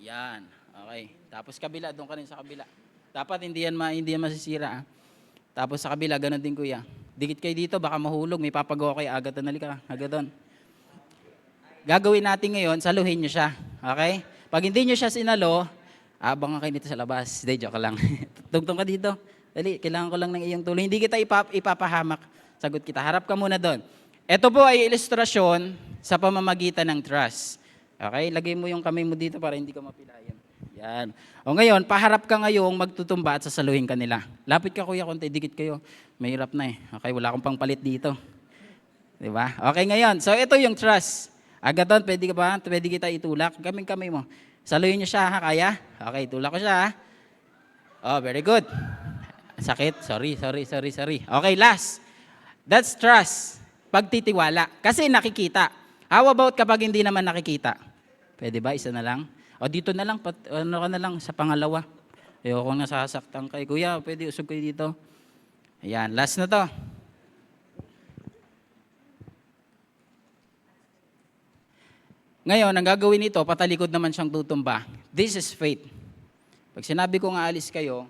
B: Yan. Okay. Tapos kabila, doon ka rin sa kabila. Dapat hindi yan masisira. Tapos sa kabila, ganun din kuya. Dikit kayo dito, baka mahulog. May papagawa kayo, agad na halika. Agad doon. Gagawin natin ngayon, saluhin nyo siya. Okay? Pag hindi nyo siya sinalo, abangan kayo dito sa labas. Hindi, joke lang. Tungtong ka dito. Dali, kailangan ko lang ng iyong tulong. Hindi kita ipapahamak. Sagot kita. Harap ka muna doon. Ito po ay ilustrasyon sa pamamagitan ng trust. Okay? Lagay mo yung kamay mo dito para hindi ka mapilayan. Yan. O ngayon, paharap ka ngayong magtutumba at sasaluhin ka nila. Lapit ka kuya, konti, dikit kayo. Mahirap na eh. Okay, wala akong pangpalit dito. Diba? Okay ngayon, so ito yung trust. Agaton, pwede ka ba? Pwede kita itulak. Kamay mo. Saluhin niyo siya, ha? Kaya? Okay, tulak ko siya, ha? Oh, very good. Sakit. Sorry. Okay, last. That's trust. Pagtitiwala. Kasi nakikita. How about kapag hindi naman nakikita? Pwede ba? Isa na lang? O dito na lang, ano ka na lang sa pangalawa. Ayoko nasasaktan kay kuya, pwede usog kayo dito. Ayan, last na to. Ngayon, ang gagawin nito, patalikod naman siyang tutumba. This is faith. Pag sinabi ko nga alis kayo,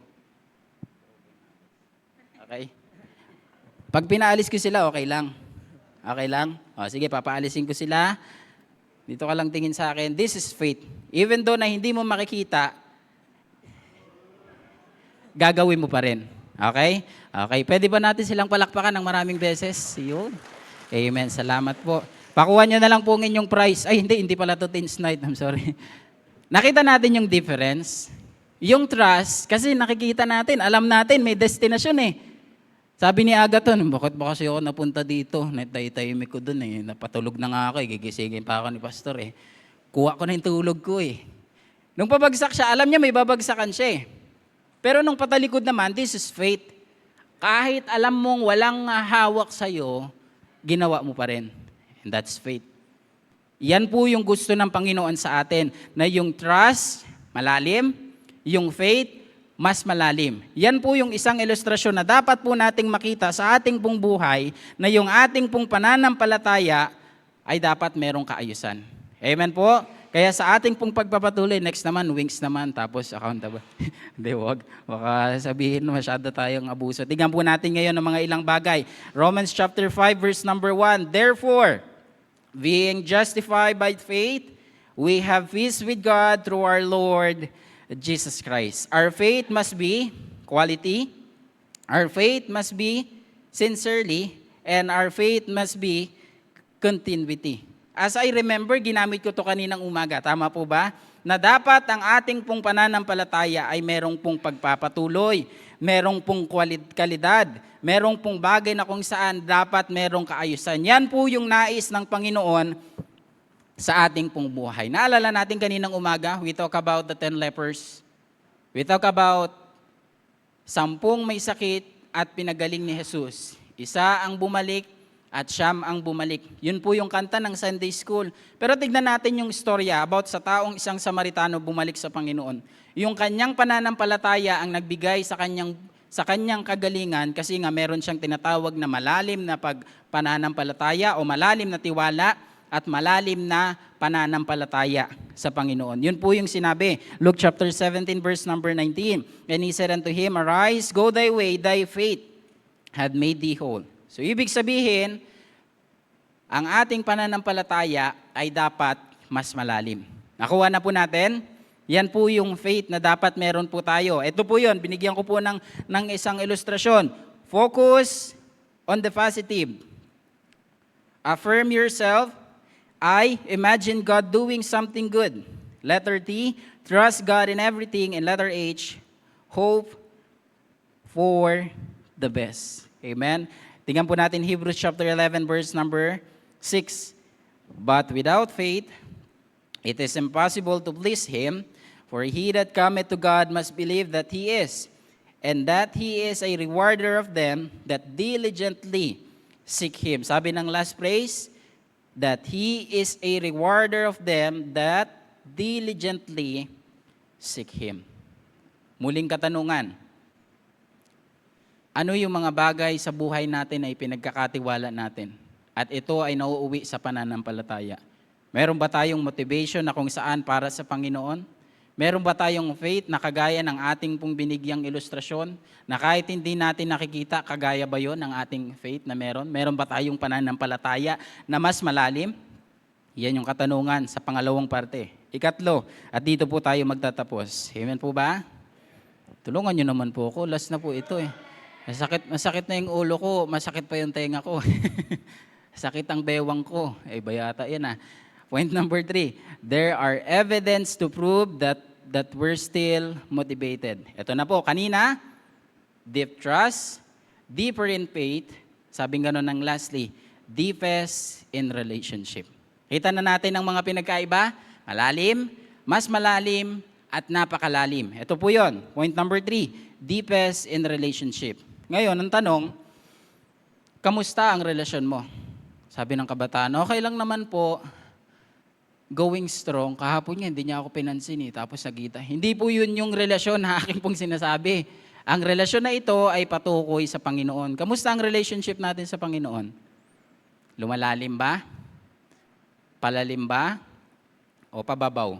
B: okay? Pag pinaalis ko sila, okay lang. Okay lang? O, sige, papaalisin ko sila. Dito ka lang tingin sa akin. This is faith. Even though na hindi mo makikita, gagawin mo pa rin. Okay? Okay. Pwede ba natin silang palakpakan ng maraming beses? Yun. Amen. Salamat po. Pakuha nyo na lang po ng inyong prize. Ay, hindi pala to Teens Night. I'm sorry. Nakita natin yung difference. Yung trust, kasi nakikita natin, alam natin, may destinasyon eh. Sabi ni Agaton, bakit ba kasi ako napunta dito? Natay-tahimik ko dun eh. Napatulog na nga ako eh. Gigisingin pa ako ni Pastor eh. Kuha ko na yung tulog ko eh. Nung pabagsak siya, alam niya may babagsakan siya eh. Pero nung patalikod naman, this is faith. Kahit alam mong walang hawak sa'yo, ginawa mo pa rin. And that's faith. Yan po yung gusto ng Panginoon sa atin. Na yung trust, malalim. Yung faith, mas malalim. Yan po yung isang ilustrasyon na dapat po nating makita sa ating pong buhay na yung ating pong pananampalataya ay dapat merong kaayusan. Amen po? Kaya sa ating pong pagpapatuloy, next naman, wings naman, tapos accountable. Hindi, wag. Baka sabihin masyado tayong abuso. Tingnan po natin ngayon ng mga ilang bagay. Romans chapter 5, verse number 1. Therefore, being justified by faith, we have peace with God through our Lord Jesus Christ. Our faith must be quality, our faith must be sincerely, and our faith must be continuity. As I remember, ginamit ko to kaninang umaga. Tama po ba? Na dapat ang ating pong pananampalataya ay merong pong pagpapatuloy, merong pong kalidad, merong pong bagay na kung saan dapat merong kaayusan. Yan po yung nais ng Panginoon sa ating pong buhay. Naalala natin kaninang umaga, we talk about the 10 lepers. We talk about 10 may sakit at pinagaling ni Jesus. Isa ang bumalik at siyam ang bumalik. Yun po yung kanta ng Sunday School. Pero tignan natin yung istorya about sa taong isang Samaritano bumalik sa Panginoon. Yung kanyang pananampalataya ang nagbigay sa kanyang kagalingan kasi nga meron siyang tinatawag na malalim na pananampalataya o malalim na tiwala at malalim na pananampalataya sa Panginoon. Yun po yung sinabi. Luke chapter 17 verse number 19. And he said unto him, Arise, go thy way, thy faith had made thee whole. So ibig sabihin, ang ating pananampalataya ay dapat mas malalim. Nakuha na po natin? Yan po yung faith na dapat meron po tayo. Ito po yun, binigyan ko po ng isang ilustrasyon. Focus on the positive. Affirm yourself. I, imagine God doing something good. Letter T, trust God in everything. And letter H, hope for the best. Amen? Tingnan po natin Hebrews chapter 11 verse number 6. But without faith, it is impossible to please Him, for he that cometh to God must believe that He is, and that He is a rewarder of them that diligently seek Him. Sabi ng last phrase, that He is a rewarder of them that diligently seek Him. Muling katanungan, ano yung mga bagay sa buhay natin ay pinagkakatiwala natin? At ito ay nauuwi sa pananampalataya. Meron ba tayong motivation na kung saan para sa Panginoon? Meron ba tayong faith na kagaya ng ating pong binigyang ilustrasyon? Na kahit hindi natin nakikita, kagaya ba yun ng ating faith na meron? Meron ba tayong pananampalataya na mas malalim? Yan yung katanungan sa pangalawang parte. Ikatlo, at dito po tayo magtatapos. Amen po ba? Tulungan nyo naman po ako. Last na po ito eh. Masakit na yung ulo ko, masakit pa yung tenga ko. Sakit ang bewang ko. Eh, bayata yan ah. Point number 3, there are evidence to prove that we're still motivated. Ito na po, kanina, deep trust, deeper in faith, sabing gano'n ng lastly, deepest in relationship. Kita na natin ang mga pinagkaiba, malalim, mas malalim, at napakalalim. Ito po yon. Point number 3, deepest in relationship. Ngayon, ang tanong, kamusta ang relasyon mo? Sabi ng kabataan, okay lang naman po, going strong. Kahapon nga, hindi niya ako pinansin tapos nagkita. Hindi po yun yung relasyon na aking pong sinasabi. Ang relasyon na ito ay patukoy sa Panginoon. Kamusta ang relationship natin sa Panginoon? Lumalalim ba? Palalim ba? O pababaw?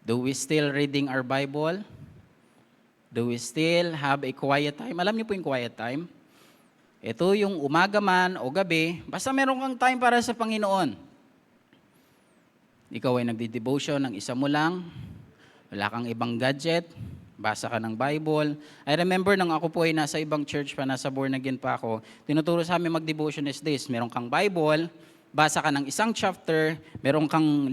B: Do we still reading our Bible? Do we still have a quiet time? Alam niyo po yung quiet time? Ito yung umaga man o gabi, basta meron kang time para sa Panginoon. Ikaw ay nagdi-devotion ng isa mo lang, wala kang ibang gadget, basa ka ng Bible. I remember nang ako po ay nasa ibang church pa, nasa born again pa ako, tinuturo sa amin mag-devotion is this, meron kang Bible, basa ka ng isang chapter, meron kang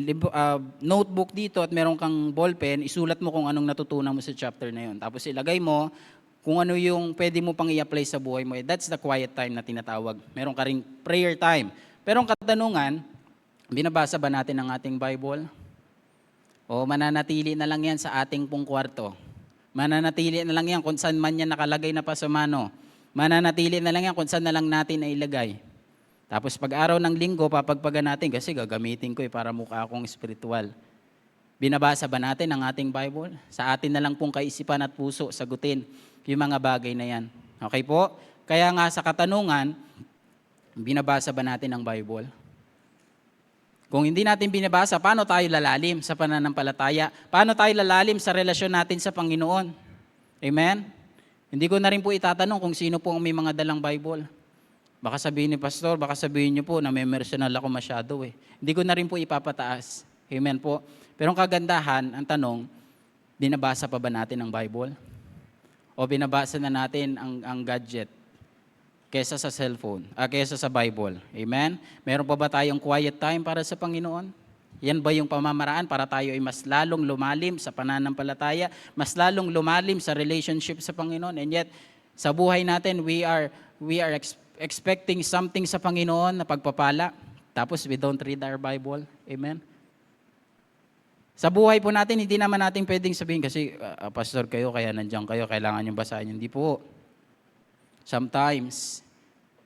B: notebook dito at meron kang ballpen, isulat mo kung anong natutunan mo sa chapter na yun. Tapos ilagay mo kung ano yung pwede mo pang i-apply sa buhay mo. That's the quiet time na tinatawag. Meron ka ring prayer time. Pero ang katanungan, binabasa ba natin ang ating Bible? O mananatili na lang yan sa ating pong kwarto? Mananatili na lang yan kung saan man yan nakalagay na pasumano? Mananatili na lang yan kung saan na lang natin nailagay? Tapos pag araw ng linggo, papagpagan natin kasi gagamitin ko para mukha akong spiritual. Binabasa ba natin ang ating Bible? Sa atin na lang pong kaisipan at puso sagutin yung mga bagay na yan. Okay po? Kaya nga sa katanungan, binabasa ba natin ang Bible? Kung hindi natin binabasa, paano tayo lalalim sa pananampalataya? Paano tayo lalalim sa relasyon natin sa Panginoon? Amen? Hindi ko na rin po itatanong kung sino po ang may mga dalang Bible. Baka sabihin ni Pastor, baka sabihin niyo po na may personal ako masyado eh. Hindi ko na rin po ipapataas. Amen po? Pero ang kagandahan, ang tanong, binabasa pa ba natin ang Bible? O binabasa na natin ang gadget kesa sa cellphone, kesa sa Bible? Amen? Meron pa ba tayong quiet time para sa Panginoon? Yan ba yung pamamaraan para tayo ay mas lalong lumalim sa pananampalataya, mas lalong lumalim sa relationship sa Panginoon? And yet, sa buhay natin, we are expecting something sa Panginoon na pagpapala, tapos we don't read our Bible. Amen? Sa buhay po natin, hindi naman natin pwedeng sabihin kasi, pastor kayo, kaya nandiyan kayo, kailangan yung basahin. Hindi po. Sometimes,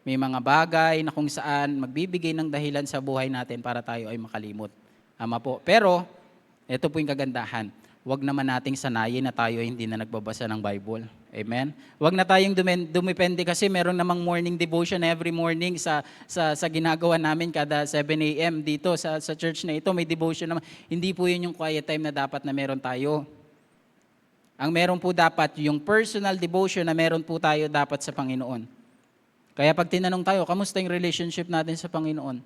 B: may mga bagay na kung saan magbibigay ng dahilan sa buhay natin para tayo ay makalimot. Ama po. Pero, ito po yung kagandahan. Huwag naman nating sanayin na tayo hindi na nagbabasa ng Bible. Amen? Huwag na tayong dumipende kasi meron namang morning devotion every morning sa ginagawa namin kada 7 a.m. dito sa church na ito. May devotion naman. Hindi po yun yung quiet time na dapat na meron tayo. Ang meron po dapat yung personal devotion na meron po tayo dapat sa Panginoon. Kaya pag tinanong tayo, kamusta yung relationship natin sa Panginoon?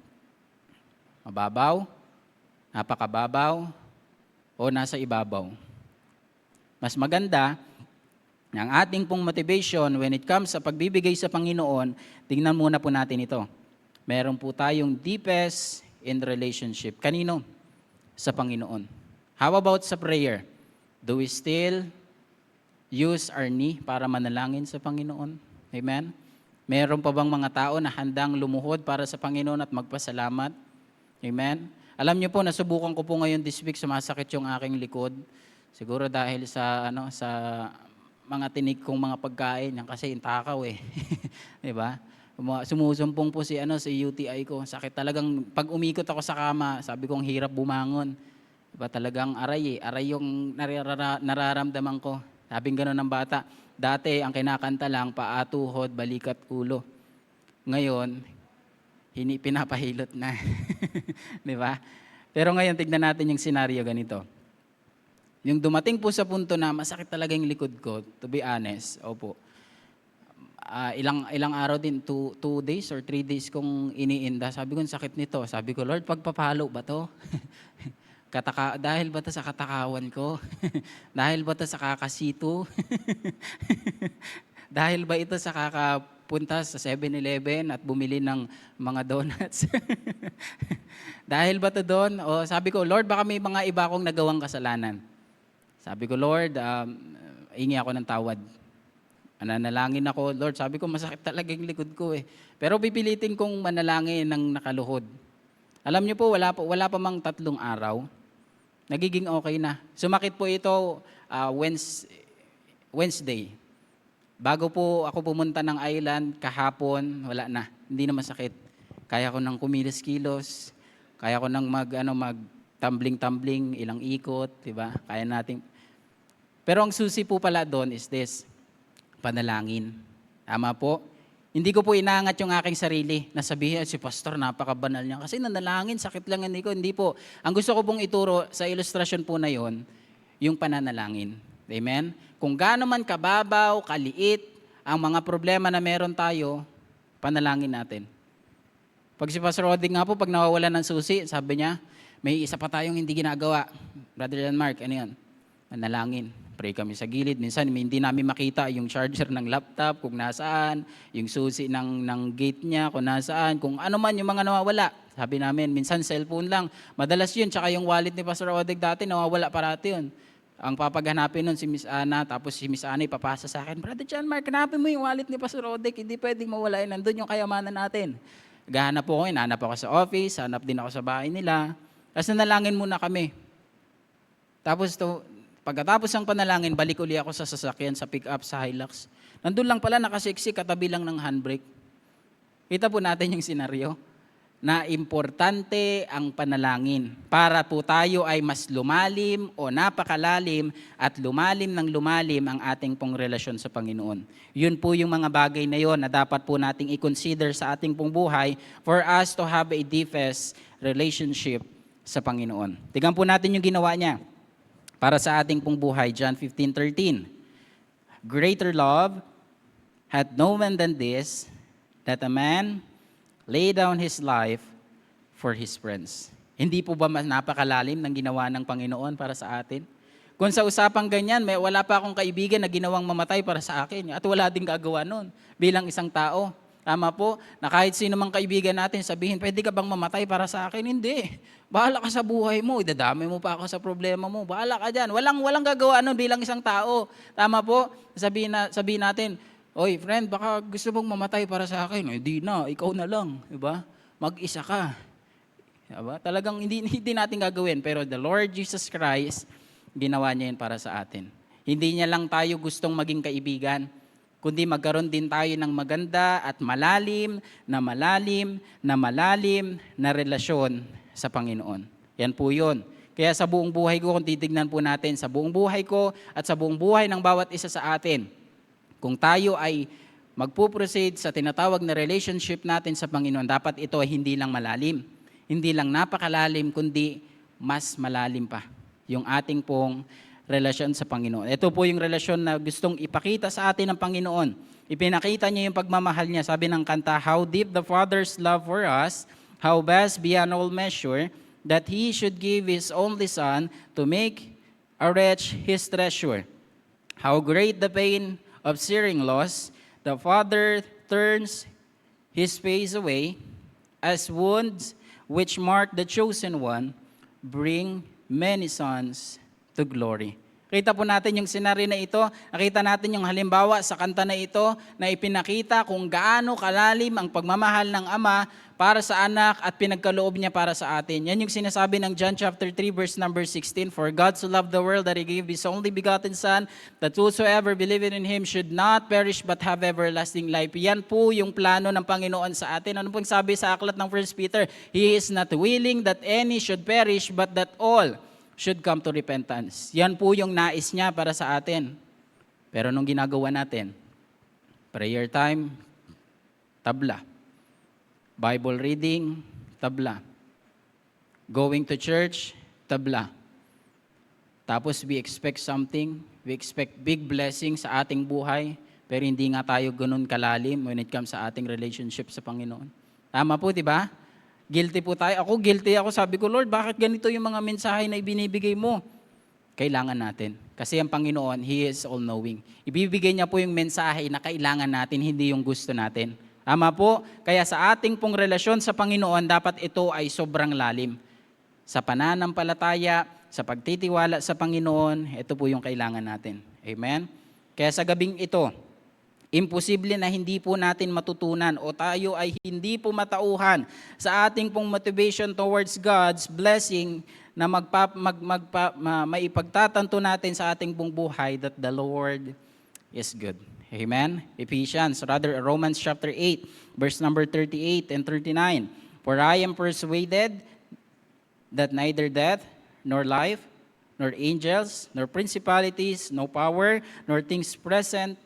B: Mababaw? Napakababaw? O nasa ibabaw? Mas maganda, ang ating pong motivation when it comes sa pagbibigay sa Panginoon, tingnan muna po natin ito. Meron po tayong deepest in relationship. Kanino? Sa Panginoon. How about sa prayer? Do we still use our knee para manalangin sa Panginoon? Amen? Meron pa bang mga tao na handang lumuhod para sa Panginoon at magpasalamat? Amen? Alam niyo po, nasubukan ko po ngayon this week, sumasakit yung aking likod. Siguro dahil sa mga tinik kong mga pagkain, yan kasi yung takaw eh. 'Di ba? Sumusumpong po si UTI ko. Sakit talagang pag umikot ako sa kama, sabi kong hirap bumangon. 'Di ba? Talagang aray yung nararamdaman ko. Sabing gano'n ng bata. Dati ang kinakanta lang paa, tuhod, balikat, ulo. Ngayon, pinapahilot na. 'Di ba? Pero ngayon tignan natin yung senaryo ganito. Yung dumating po sa punto na masakit talaga yung likod ko, to be honest, opo. Ilang araw din, 2 days or 3 days kong iniinda. Sabi ko, sakit nito. Sabi ko, Lord, pagpapalo ba to? Dahil ba to sa katakawan ko? Dahil ba to sa kakasito? Dahil ba ito sa kakapunta sa 7-Eleven at bumili ng mga donuts? Dahil ba to doon? O sabi ko, Lord, baka may mga iba akong nagawang kasalanan. Sabi ko, Lord, hingi ako ng tawad. Nanalangin ako, Lord, sabi ko, masakit talaga yung likod ko eh. Pero pipilitin kong manalangin ng nakaluhod. Alam niyo po, wala pa mang 3 araw. Nagiging okay na. Sumakit po ito Wednesday. Bago po ako pumunta ng island, kahapon, wala na. Hindi na masakit. Kaya ko nang kumilos-kilos. Kaya ko nang mag-tumbling-tumbling, ilang ikot, diba? Kaya natin. Pero ang susi po pala doon is this, panalangin. Tama po? Hindi ko po inaangat yung aking sarili na sabihin, si pastor, napakabanal niya. Kasi nanalangin, sakit lang hindi ko. Hindi po. Ang gusto ko pong ituro sa ilustrasyon po na yon, yung pananalangin. Amen? Kung gaano man kababaw, kaliit, ang mga problema na meron tayo, panalangin natin. Pag si Pastor Roding nga po, pag nawawalan ng susi, sabi niya, may isa pa tayong hindi ginagawa. Brother John Mark, ano yun? Manalangin. Pray kami sa gilid. Minsan, hindi namin makita yung charger ng laptop, kung nasaan, yung susi ng gate niya, kung nasaan, kung ano man yung mga nawawala. Sabi namin, minsan cellphone lang. Madalas yun, tsaka yung wallet ni Pastor Roding dati, nawawala parati yun. Ang papaghanapin nun si Miss Ana, tapos si Miss Ana ipapasa sa akin, Brother John Mark, hanapin mo yung wallet ni Pastor Roding, hindi pwedeng mawala yun, nandun yung kayamanan natin. Gahanap po ako, hanap ako sa office, hanap din ako sa bahay nila. Tapos nanalangin muna kami. Tapos pagkatapos ng panalangin, balik uli ako sa sasakyan, sa pick-up, sa Hilux. Nandun lang pala, nakasiksik, katabi lang ng handbrake. Kita po natin yung senaryo. na importante ang panalangin para po tayo ay mas lumalim o napakalalim at lumalim ng lumalim ang ating pong relasyon sa Panginoon. Yun po yung mga bagay na yon na dapat po nating i-consider sa ating pong buhay for us to have a deepest relationship sa Panginoon. Tingnan po natin yung ginawa niya para sa ating pong buhay. John 15:13. Greater love hath no man than this, that a man lay down his life for his friends. Hindi po ba mas napakalalim ng ginawa ng Panginoon para sa atin? Kung sa usapang ganyan, wala pa akong kaibigan na ginawang mamatay para sa akin at wala din gagawa nun bilang isang tao. Tama po, na kahit sino mang kaibigan natin sabihin, pwede ka bang mamatay para sa akin? Hindi. Bahala ka sa buhay mo, idadami mo pa ako sa problema mo. Bahala ka dyan. Walang gagawa nun bilang isang tao. Tama po, sabihin natin, oy, friend, baka gusto mong mamatay para sa akin. Di na, ikaw na lang. Diba? Mag-isa ka. Diba? Talagang hindi natin gagawin. Pero the Lord Jesus Christ, ginawa niya yun para sa atin. Hindi niya lang tayo gustong maging kaibigan, kundi magkaroon din tayo ng maganda at malalim na relasyon sa Panginoon. Yan po yun. Kaya sa buong buhay ko, kung titignan po natin, sa buong buhay ko at sa buong buhay ng bawat isa sa atin, kung tayo ay magpuproceed sa tinatawag na relationship natin sa Panginoon, dapat ito ay hindi lang malalim, hindi lang napakalalim, kundi mas malalim pa yung ating pong relasyon sa Panginoon. Ito po yung relasyon na gustong ipakita sa atin ng Panginoon. Ipinakita niya yung pagmamahal niya. Sabi ng kanta, how deep the Father's love for us, how vast beyond all measure, that He should give His only Son to make a wretch His treasure. How great the pain of searing loss, the Father turns His face away, as wounds which mark the chosen one bring many sons to glory. Kita po natin yung senaryo na ito, nakita natin yung halimbawa sa kanta na ito na ipinakita kung gaano kalalim ang pagmamahal ng Ama para sa anak at pinagkaloob niya para sa atin. Yan yung sinasabi ng John chapter 3 verse number 16, for God so loved the world that He gave His only begotten Son, that whosoever believeth in Him should not perish but have everlasting life. Yan po yung plano ng Panginoon sa atin. Ano pong sabi sa aklat ng 1 Peter? He is not willing that any should perish but that all should come to repentance. Yan po yung nais niya para sa atin. Pero nung ginagawa natin, prayer time, tabla. Bible reading, tabla. Going to church, tabla. Tapos we expect something, we expect big blessing sa ating buhay, pero hindi nga tayo ganun kalalim when it comes sa ating relationship sa Panginoon. Tama po, di ba? Guilty po tayo. Ako, guilty ako. Sabi ko, Lord, bakit ganito yung mga mensahe na ibinibigay mo? Kailangan natin. Kasi ang Panginoon, He is all-knowing. Ibibigay niya po yung mensahe na kailangan natin, hindi yung gusto natin. Tama po? Kaya sa ating pong relasyon sa Panginoon, dapat ito ay sobrang lalim. Sa pananampalataya, sa pagtitiwala sa Panginoon, ito po yung kailangan natin. Amen? Kaya sa gabing ito, imposible na hindi po natin matutunan o tayo ay hindi po matauhan sa ating pong motivation towards God's blessing na maipagtatanto natin sa ating pong buhay that the Lord is good. Amen? Romans chapter 8, verse number 38 and 39. For I am persuaded that neither death, nor life, nor angels, nor principalities, no power, nor things present,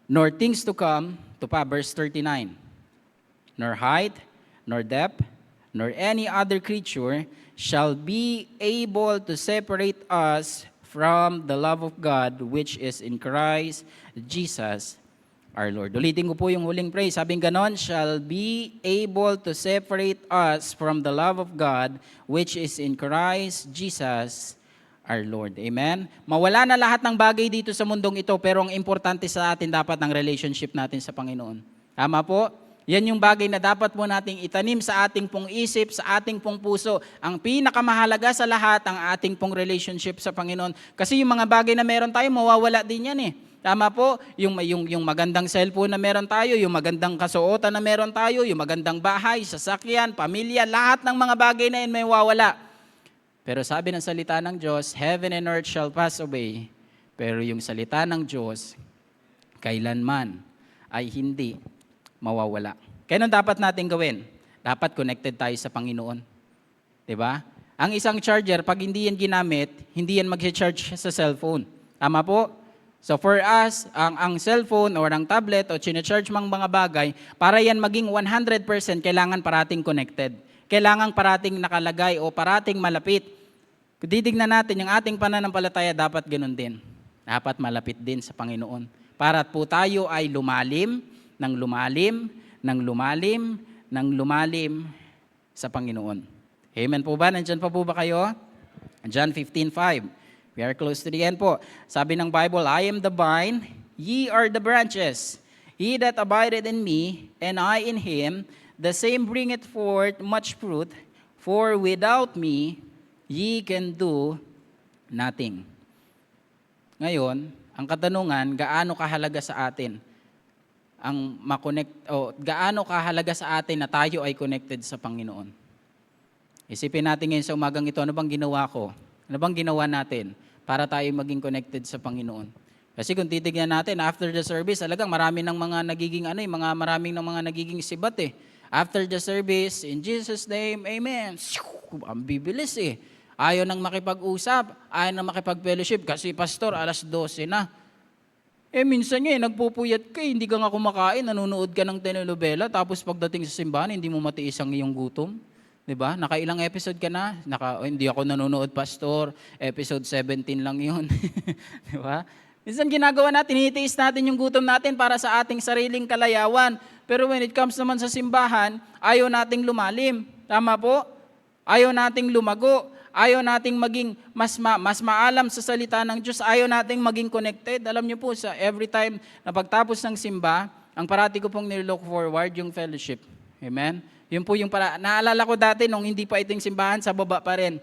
B: nor things to come, verse 39, nor height, nor depth, nor any other creature shall be able to separate us from the love of God which is in Christ Jesus our Lord. Ulitin ko po yung huling phrase. Sabing ganon, shall be able to separate us from the love of God which is in Christ Jesus our Lord. Amen? Mawala na lahat ng bagay dito sa mundong ito, pero ang importante sa atin dapat ang relationship natin sa Panginoon. Tama po? Yan yung bagay na dapat po nating itanim sa ating pong isip, sa ating pong puso. Ang pinakamahalaga sa lahat, ang ating pong relationship sa Panginoon. Kasi yung mga bagay na meron tayo, mawawala din yan eh. Tama po? Yung magandang cellphone na meron tayo, yung magandang kasuotan na meron tayo, yung magandang bahay, sasakyan, pamilya, lahat ng mga bagay na yun may mawawala. Pero sabi ng salita ng Diyos, heaven and earth shall pass away. Pero yung salita ng Diyos, kailanman ay hindi mawawala. Kaya anong dapat natin gawin? Dapat connected tayo sa Panginoon. 'Di ba? Ang isang charger, pag hindi yan ginamit, hindi yan mag-charge sa cellphone. Tama po? So for us, ang cellphone or ang tablet o charge mang mga bagay, para yan maging 100%, kailangan parating connected. Kailangan parating nakalagay o parating malapit. Kung titignan natin, yung ating pananampalataya dapat ganun din. Dapat malapit din sa Panginoon. Para po tayo ay lumalim, ng lumalim, ng lumalim, ng lumalim sa Panginoon. Amen po ba? Nandyan pa po ba kayo? John 15:5. We are close to the end po. Sabi ng Bible, I am the vine, ye are the branches. He that abideth in me, and I in him, the same bringeth forth much fruit, for without me, ye can do nothing. Ngayon, ang katanungan, gaano kahalaga sa atin ang gaano kahalaga sa atin na tayo ay connected sa Panginoon? Isipin natin ngayon sa umagang ito, ano bang ginawa ko? Ano bang ginawa natin para tayo maging connected sa Panginoon? Kasi kung titignan natin, after the service, talagang marami ng mga nagiging maraming ng mga nagiging sibat eh. After the service, in Jesus' name, amen. Ang bibilis eh. Ayaw nang makipag-usap, ayaw nang makipag-fellowship kasi pastor, 12:00 na. Minsan nga nagpupuyat ka, hindi ka nga kumakain, nanonood ka ng telenovela, tapos pagdating sa simbahan, hindi mo matiis ang iyong gutom. Diba? Nakailang episode ka na? Hindi ako nanonood, pastor. Episode 17 lang yun. Diba? Minsan ginagawa natin, hinitiis natin yung gutom natin para sa ating sariling kalayawan. Pero when it comes naman sa simbahan, ayaw nating lumalim. Tama po? Ayaw nating lumago. Ayaw nating maging mas maalam sa salita ng Diyos. Ayaw nating maging connected. Alam niyo po, sa every time na pagtapos ng simba, ang parati ko pong nilook forward yung fellowship. Amen? Yun po yung naalala ko dati nung hindi pa ito yung simbahan, sa baba pa rin.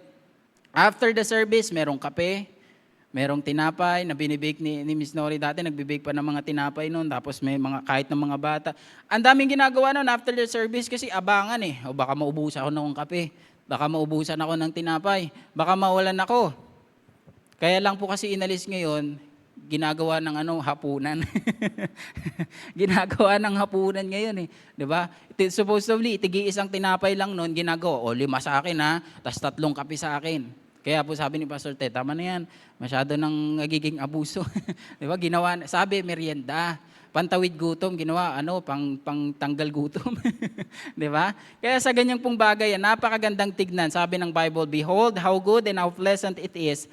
B: After the service, merong kape, merong tinapay na binibake ni Miss Nori dati, nagbibake pa ng mga tinapay noon, tapos may kahit ng mga bata. Ang daming ginagawa noon after the service kasi abangan eh. O baka maubusan ako ng kape, baka maubusan ako ng tinapay, baka mawalan ako. Kaya lang po kasi inalis ngayon, ginagawa ng hapunan. Ginagawa ng hapunan ngayon eh. 'Di ba? Supposedly, isang tinapay lang noon ginagawa. 5 sa akin ha, tas 3 kape sa akin. Kaya po sabi ni Pastor Ted, tama na yan. Masyado nang nagiging abuso. 'Di ba? Ginawa, sabi merienda. Pantawid gutom, ginawa pang tanggal gutom. 'Di ba? Kaya sa ganyang pong bagay, napakagandang tignan. Sabi ng Bible, behold how good and how pleasant it is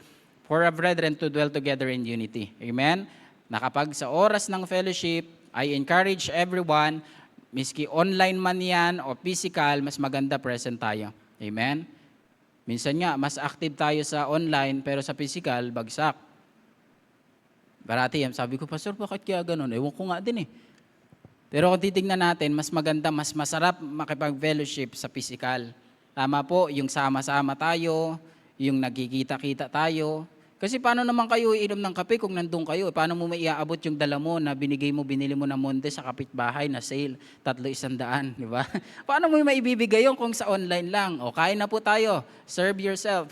B: for our brethren to dwell together in unity. Amen? Nakapag sa oras ng fellowship, I encourage everyone, miski online man yan o physical, mas maganda present tayo. Amen? Minsan nga, mas active tayo sa online, pero sa physical, bagsak. Barati yan, sabi ko, Pastor, bakit kaya ganun? Ewan ko nga din eh. Pero kung titignan natin, mas maganda, mas masarap makipag-fellowship sa physical. Tama po, yung sama-sama tayo, yung nagkikita-kita tayo. Kasi paano naman kayo iinom ng kape kung nandun kayo? Paano mo maiaabot yung dala mo na binili mo ng monte sa kapitbahay na sale, 300, di ba? Paano mo maibibigay yun kung sa online lang? O, kain na po tayo. Serve yourself.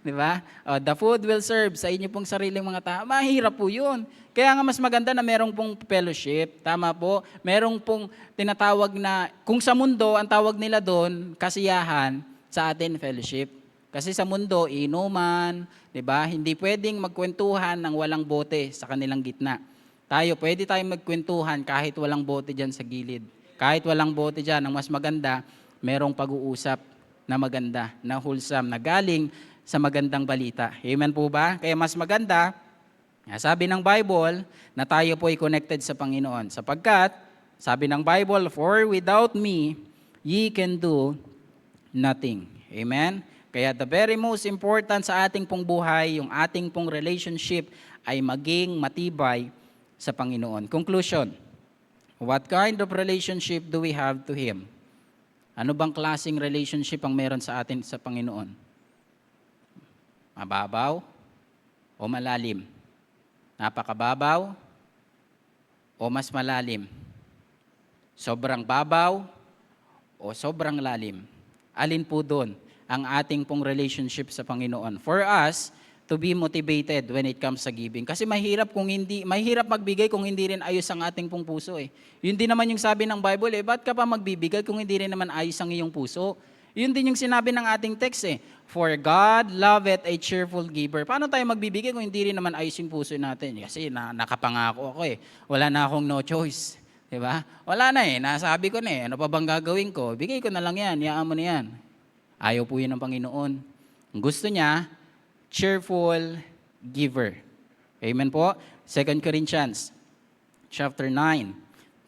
B: Di ba? The food will serve sa inyo pong sariling mga tao. Mahirap po yun. Kaya nga mas maganda na merong pong fellowship. Tama po? Merong pong tinatawag na, kung sa mundo, ang tawag nila doon, kasiyahan, sa atin fellowship. Kasi sa mundo, inuman, 'di ba? Hindi pwedeng magkwentuhan ng walang bote sa kanilang gitna. Pwede tayong magkwentuhan kahit walang bote diyan sa gilid. Kahit walang bote diyan, ang mas maganda, merong pag-uusap na maganda, na wholesome, na galing sa magandang balita. Amen po ba? Kaya mas maganda, sabi ng Bible, na tayo po ay connected sa Panginoon. Sapagkat, sabi ng Bible, for without me, ye can do nothing. Amen? Kaya the very most important sa ating pong buhay, yung ating pong relationship ay maging matibay sa Panginoon. Conclusion, what kind of relationship do we have to Him? Ano bang klaseng relationship ang meron sa atin sa Panginoon? Mababaw o malalim? Napakababaw o mas malalim? Sobrang babaw o sobrang lalim? Alin po doon ang ating pong relationship sa Panginoon? For us, to be motivated when it comes sa giving. Kasi mahirap magbigay kung hindi rin ayos ang ating pong puso eh. Yun din naman yung sabi ng Bible eh, ba't ka pa magbibigay kung hindi rin naman ayos ang iyong puso? Yun din yung sinabi ng ating text eh. For God loveth a cheerful giver. Paano tayo magbibigay kung hindi rin naman ayos yung puso natin? Kasi nakapangako ako eh. Wala na akong no choice. Diba? Wala na eh. Nasabi ko na eh. Ano pa bang gagawin ko? Bigay ko na lang yan. Iyaan mo na yan. Ayaw po yun ng Panginoon. Ang gusto niya, cheerful giver. Amen po? 2 Corinthians chapter 9,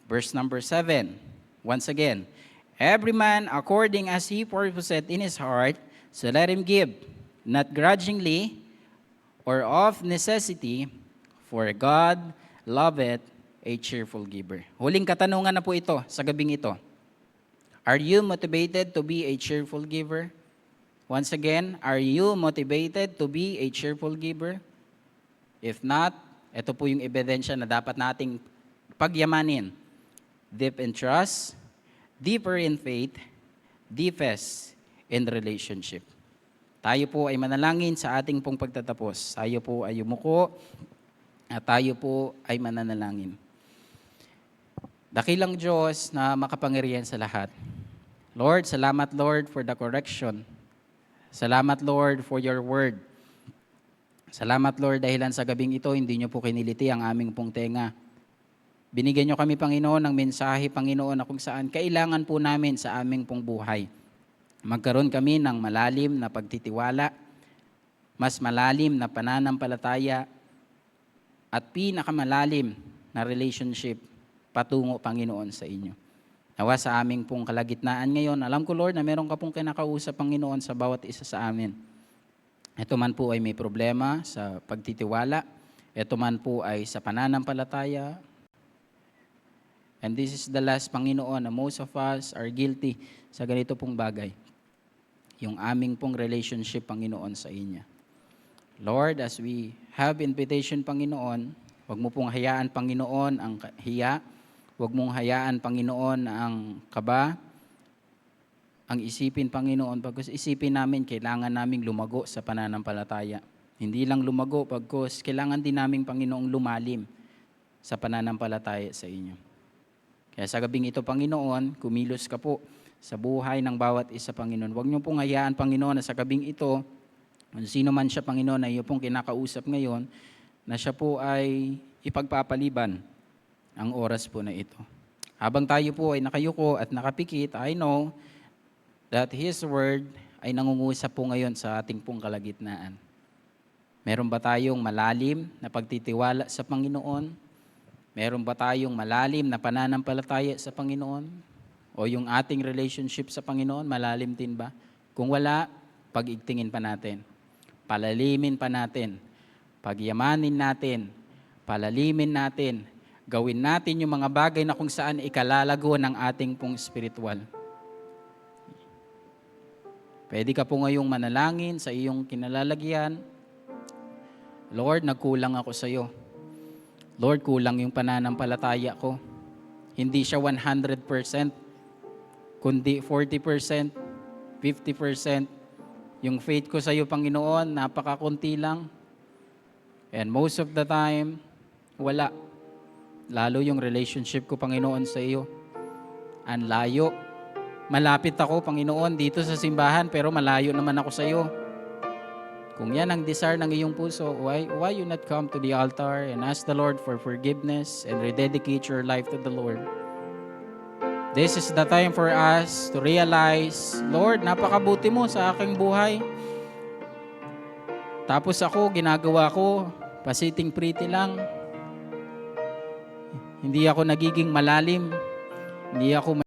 B: verse number 7. Once again, every man according as he purposeth in his heart, so let him give, not grudgingly or of necessity, for God loveth a cheerful giver. Huling katanungan na po ito sa gabing ito. Are you motivated to be a cheerful giver? Once again, are you motivated to be a cheerful giver? If not, ito po yung ebidensya na dapat nating pagyamanin. Deep in trust, deeper in faith, deepest in relationship. Tayo po ay manalangin sa ating pong pagtatapos. Tayo po ay yumuko at tayo po ay mananalangin. Dakilang Diyos na makapangyarihan sa lahat. Lord, salamat Lord for the correction. Salamat Lord for your word. Salamat Lord dahilan sa gabing ito, hindi niyo po kiniliti ang aming pong tenga. Binigyan niyo kami Panginoon ng mensahe Panginoon na kung saan kailangan po namin sa aming pong buhay. Magkaroon kami ng malalim na pagtitiwala, mas malalim na pananampalataya, at pinakamalalim na relationship patungo Panginoon sa inyo. Nawa sa aming pong kalagitnaan ngayon, alam ko Lord na meron ka pong kinakausap Panginoon sa bawat isa sa amin. Ito man po ay may problema sa pagtitiwala, ito man po ay sa pananampalataya. And this is the last Panginoon na most of us are guilty sa ganito pong bagay. Yung aming pong relationship Panginoon sa inyo. Lord, as we have invitation Panginoon, huwag mo pong hayaan Panginoon ang hiya. Huwag mong hayaan, Panginoon, ang kaba, ang isipin, Panginoon, pagkos isipin namin, kailangan naming lumago sa pananampalataya. Hindi lang lumago, pagkos kailangan din naming, Panginoong, lumalim sa pananampalataya sa inyo. Kaya sa gabing ito, Panginoon, kumilos ka po sa buhay ng bawat isa, Panginoon. Huwag niyo pong hayaan, Panginoon, na sa gabing ito, kung sino man siya, Panginoon, na iyo pong kinakausap ngayon, na siya po ay ipagpapaliban ang oras po na ito. Habang tayo po ay nakayuko at nakapikit, I know that His Word ay nangungusap po ngayon sa ating pong kalagitnaan. Meron ba tayong malalim na pagtitiwala sa Panginoon? Meron ba tayong malalim na pananampalataya sa Panginoon? O yung ating relationship sa Panginoon, malalim din ba? Kung wala, pag-igtingin pa natin. Palalimin pa natin. Pagyamanin natin. Palalimin natin. Gawin natin yung mga bagay na kung saan ikalalago ng ating pong spiritual. Pwede ka po ngayong manalangin sa iyong kinalalagyan. Lord, nagkulang ako sa iyo. Lord, kulang yung pananampalataya ko. Hindi siya 100%, kundi 40%, 50%. Yung faith ko sa iyo, Panginoon, napakakunti lang. And most of the time, wala. Lalo yung relationship ko, Panginoon, sa iyo. Ang layo. Malapit ako, Panginoon, dito sa simbahan, pero malayo naman ako sa iyo. Kung yan ang desire ng iyong puso, why you not come to the altar and ask the Lord for forgiveness and rededicate your life to the Lord? This is the time for us to realize, Lord, napakabuti mo sa aking buhay. Tapos ako, ginagawa ko, pasiting pretty lang. Hindi ako nagiging malalim. Hindi ako